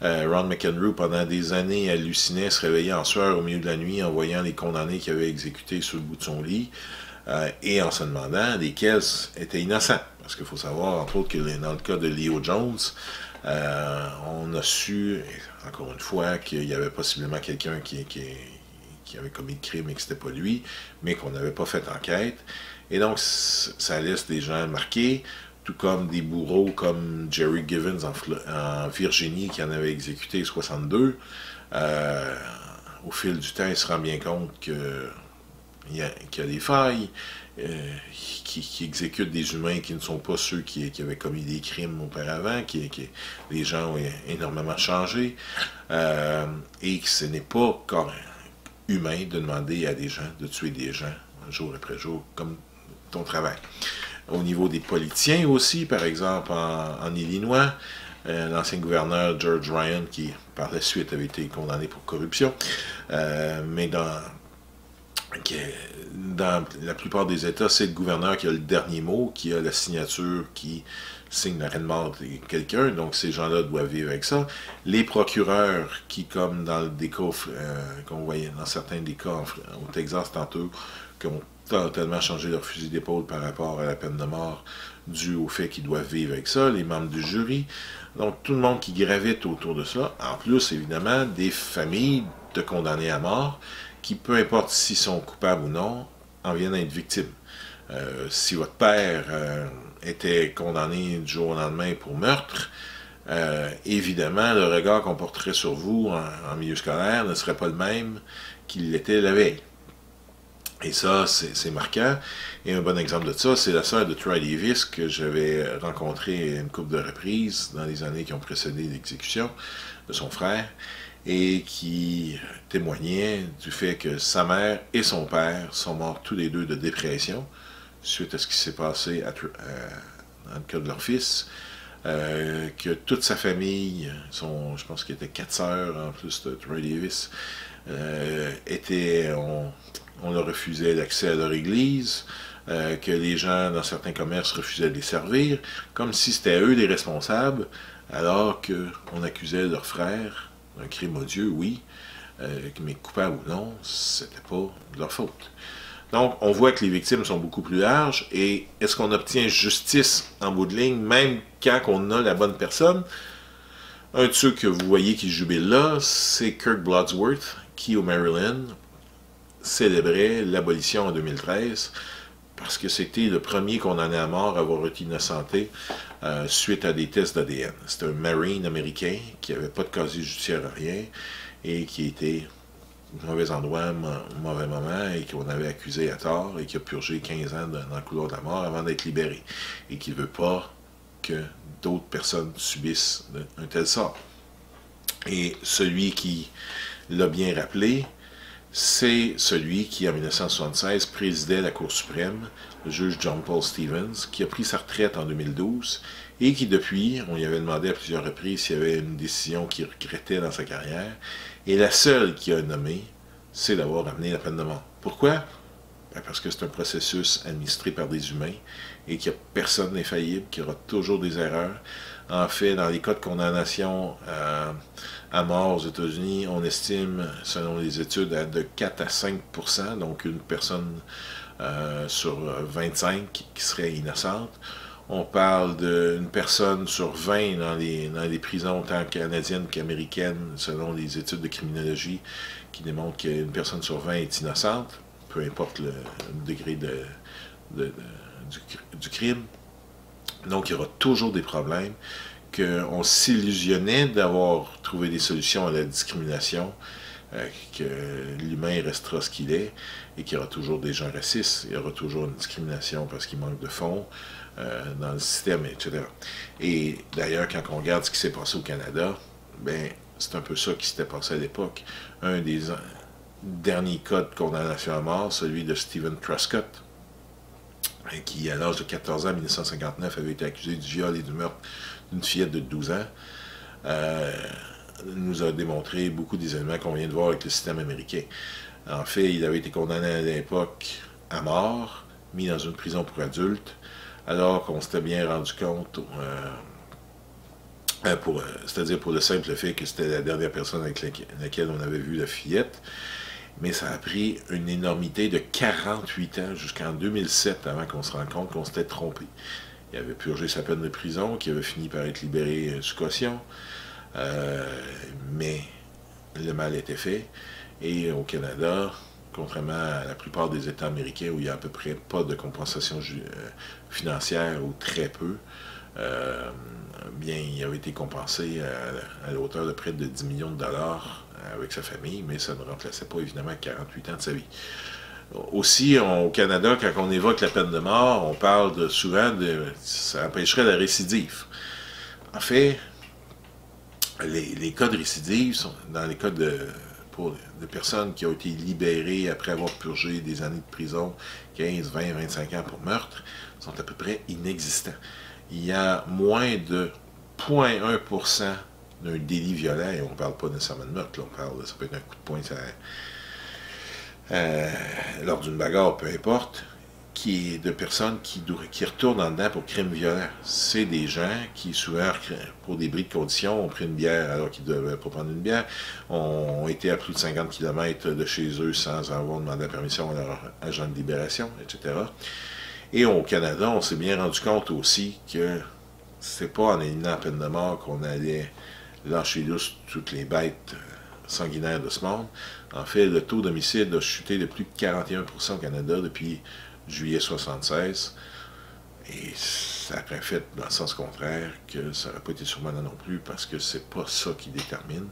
Ron McEnroe, pendant des années, hallucinait, se réveillait en sueur au milieu de la nuit en voyant les condamnés qu'il avait exécutés sur le bout de son lit. Et en se demandant lesquels étaient innocents. Parce qu'il faut savoir, entre autres, que dans le cas de Leo Jones, on a su, encore une fois, qu'il y avait possiblement quelqu'un qui avait commis le crime et que c'était pas lui, mais qu'on n'avait pas fait enquête. Et donc, ça laisse des gens marqués, tout comme des bourreaux comme Jerry Givens en Virginie, qui en avait exécuté 62. Au fil du temps, il se rend bien compte qu'il y a des failles, qui exécutent des humains qui ne sont pas ceux qui avaient commis des crimes auparavant, les gens ont énormément changé, et que ce n'est pas humain de demander à des gens de tuer des gens jour après jour, comme ton travail. Au niveau des politiciens aussi, par exemple en Illinois, l'ancien gouverneur George Ryan, qui par la suite avait été condamné pour corruption, mais dans la plupart des États, c'est le gouverneur qui a le dernier mot, qui a la signature qui signe l'arrêt de mort de quelqu'un, donc ces gens-là doivent vivre avec ça. Les procureurs qui, comme dans des cas qu'on voyait dans certains des cas au Texas tantôt, qui ont totalement changé leur fusil d'épaule par rapport à la peine de mort dû au fait qu'ils doivent vivre avec ça, les membres du jury, donc tout le monde qui gravite autour de ça, en plus évidemment des familles de condamnés à mort qui, peu importe s'ils sont coupables ou non, en viennent à être victimes. Si votre père était condamné du jour au lendemain pour meurtre, évidemment, le regard qu'on porterait sur vous en milieu scolaire ne serait pas le même qu'il l'était la veille. Et ça, c'est marquant. Et un bon exemple de ça, c'est la sœur de Troy Davis que j'avais rencontrée une couple de reprises dans les années qui ont précédé l'exécution de son frère et qui témoignait du fait que sa mère et son père sont morts tous les deux de dépression suite à ce qui s'est passé dans le cas de leur fils. Que toute sa famille, je pense qu'il y était 4 sœurs en plus de Troy Davis, on leur refusait l'accès à leur église, que les gens dans certains commerces refusaient de les servir, comme si c'était eux les responsables, alors qu'on accusait leurs frères d'un crime odieux, oui, mais coupable ou non, c'était pas de leur faute. Donc, on voit que les victimes sont beaucoup plus larges, et est-ce qu'on obtient justice en bout de ligne, même quand on a la bonne personne? Un de ceux que vous voyez qui jubile là, c'est Kirk Blodsworth, qui, au Maryland, célébrait l'abolition en 2013, parce que c'était le premier condamné à mort à avoir été innocenté suite à des tests d'ADN. C'était un Marine américain qui n'avait pas de casier judiciaire à rien, et qui était mauvais endroit, mauvais moment, et qu'on avait accusé à tort, et qui a purgé 15 ans dans le couloir de la mort avant d'être libéré, et qui ne veut pas que d'autres personnes subissent un tel sort. Et celui qui l'a bien rappelé, c'est celui qui, en 1976, présidait la Cour suprême, le juge John Paul Stevens, qui a pris sa retraite en 2012, et qui depuis, on lui avait demandé à plusieurs reprises s'il y avait une décision qu'il regrettait dans sa carrière, et la seule qu'il a nommée, c'est d'avoir amené la peine de mort. Pourquoi? Parce que c'est un processus administré par des humains, et qu'il n'y a personne d'infaillible, qu'il y aura toujours des erreurs. En fait, dans les cas de condamnation à mort aux États-Unis, on estime, selon les études, de 4 à 5%, donc une personne sur 25 qui serait innocente. On parle d'une personne sur 20 dans les prisons, tant canadiennes qu'américaines, selon les études de criminologie, qui démontrent qu'une personne sur 20 est innocente, peu importe le degré du crime. Donc, il y aura toujours des problèmes, qu'on s'illusionnait d'avoir trouvé des solutions à la discrimination, que l'humain restera ce qu'il est, et qu'il y aura toujours des gens racistes, il y aura toujours une discrimination parce qu'il manque de fonds dans le système, etc. Et d'ailleurs, quand on regarde ce qui s'est passé au Canada, ben, c'est un peu ça qui s'était passé à l'époque. Un des derniers cas de condamnation à mort, celui de Stephen Truscott, qui, à l'âge de 14 ans, en 1959, avait été accusé du viol et du meurtre d'une fillette de 12 ans, nous a démontré beaucoup des éléments qu'on vient de voir avec le système américain. En fait, il avait été condamné à l'époque à mort, mis dans une prison pour adultes, alors qu'on s'était bien rendu compte, c'est-à-dire pour le simple fait que c'était la dernière personne avec laquelle on avait vu la fillette. Mais ça a pris une énormité de 48 ans jusqu'en 2007 avant qu'on se rende compte qu'on s'était trompé. Il avait purgé sa peine de prison, qui avait fini par être libéré sous caution, mais le mal était fait. Et au Canada, contrairement à la plupart des États américains où il n'y a à peu près pas de compensation financière ou très peu, bien, il avait été compensé à la hauteur de près de 10 millions de dollars avec sa famille, mais ça ne remplaçait pas évidemment 48 ans de sa vie. Aussi, au Canada, quand on évoque la peine de mort, on parle souvent de ça empêcherait la récidive. En fait, les cas de récidive sont dans les cas de personnes qui ont été libérées après avoir purgé des années de prison, 15, 20, 25 ans pour meurtre, sont à peu près inexistants. Il y a moins de 0,1% d'un délit violent, et on ne parle pas nécessairement de meurtre, là, ça peut être un coup de poing lors d'une bagarre, peu importe, de personnes qui retournent en dedans pour crimes violents. C'est des gens qui, souvent, pour des bris de conditions, ont pris une bière alors qu'ils ne devaient pas prendre une bière, ont été à plus de 50 km de chez eux sans avoir demandé la permission à leur agent de libération, etc. Et au Canada, on s'est bien rendu compte aussi que c'est pas en éliminant la peine de mort qu'on allait lâcher lousse toutes les bêtes sanguinaires de ce monde. En fait, le taux d'homicide a chuté de plus de 41% au Canada depuis juillet 1976. Et ça a fait dans le sens contraire que ça n'aurait pas été surprenant non plus parce que c'est pas ça qui détermine.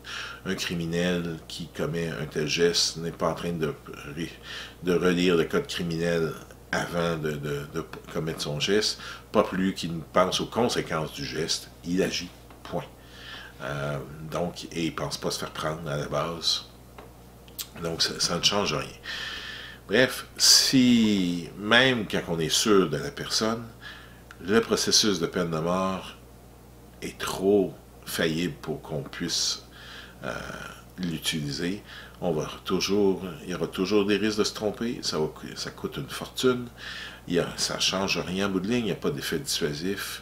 Un criminel qui commet un tel geste n'est pas en train de relire le code criminel avant de commettre son geste, pas plus qu'il ne pense aux conséquences du geste, il agit, point. Donc, et il ne pense pas se faire prendre à la base. Donc, ça ne change rien. Bref, si, même quand on est sûr de la personne, le processus de peine de mort est trop faillible pour qu'on puisse l'utiliser, il y aura toujours des risques de se tromper, ça coûte une fortune, ça ne change rien en bout de ligne, il n'y a pas d'effet dissuasif,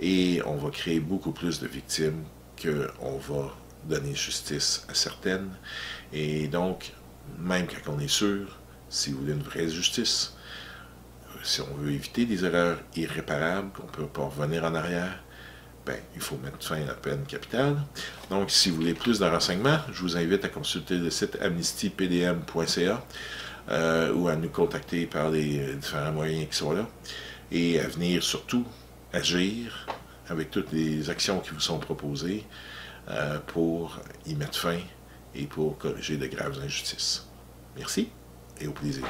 et on va créer beaucoup plus de victimes qu'on va donner justice à certaines. Et donc, même quand on est sûr, si vous voulez une vraie justice, si on veut éviter des erreurs irréparables, qu'on ne peut pas revenir en arrière, ben, il faut mettre fin à la peine capitale. Donc, si vous voulez plus de renseignements, je vous invite à consulter le site amnestypdm.ca ou à nous contacter par les différents moyens qui sont là. Et à venir surtout agir avec toutes les actions qui vous sont proposées pour y mettre fin et pour corriger de graves injustices. Merci et au plaisir.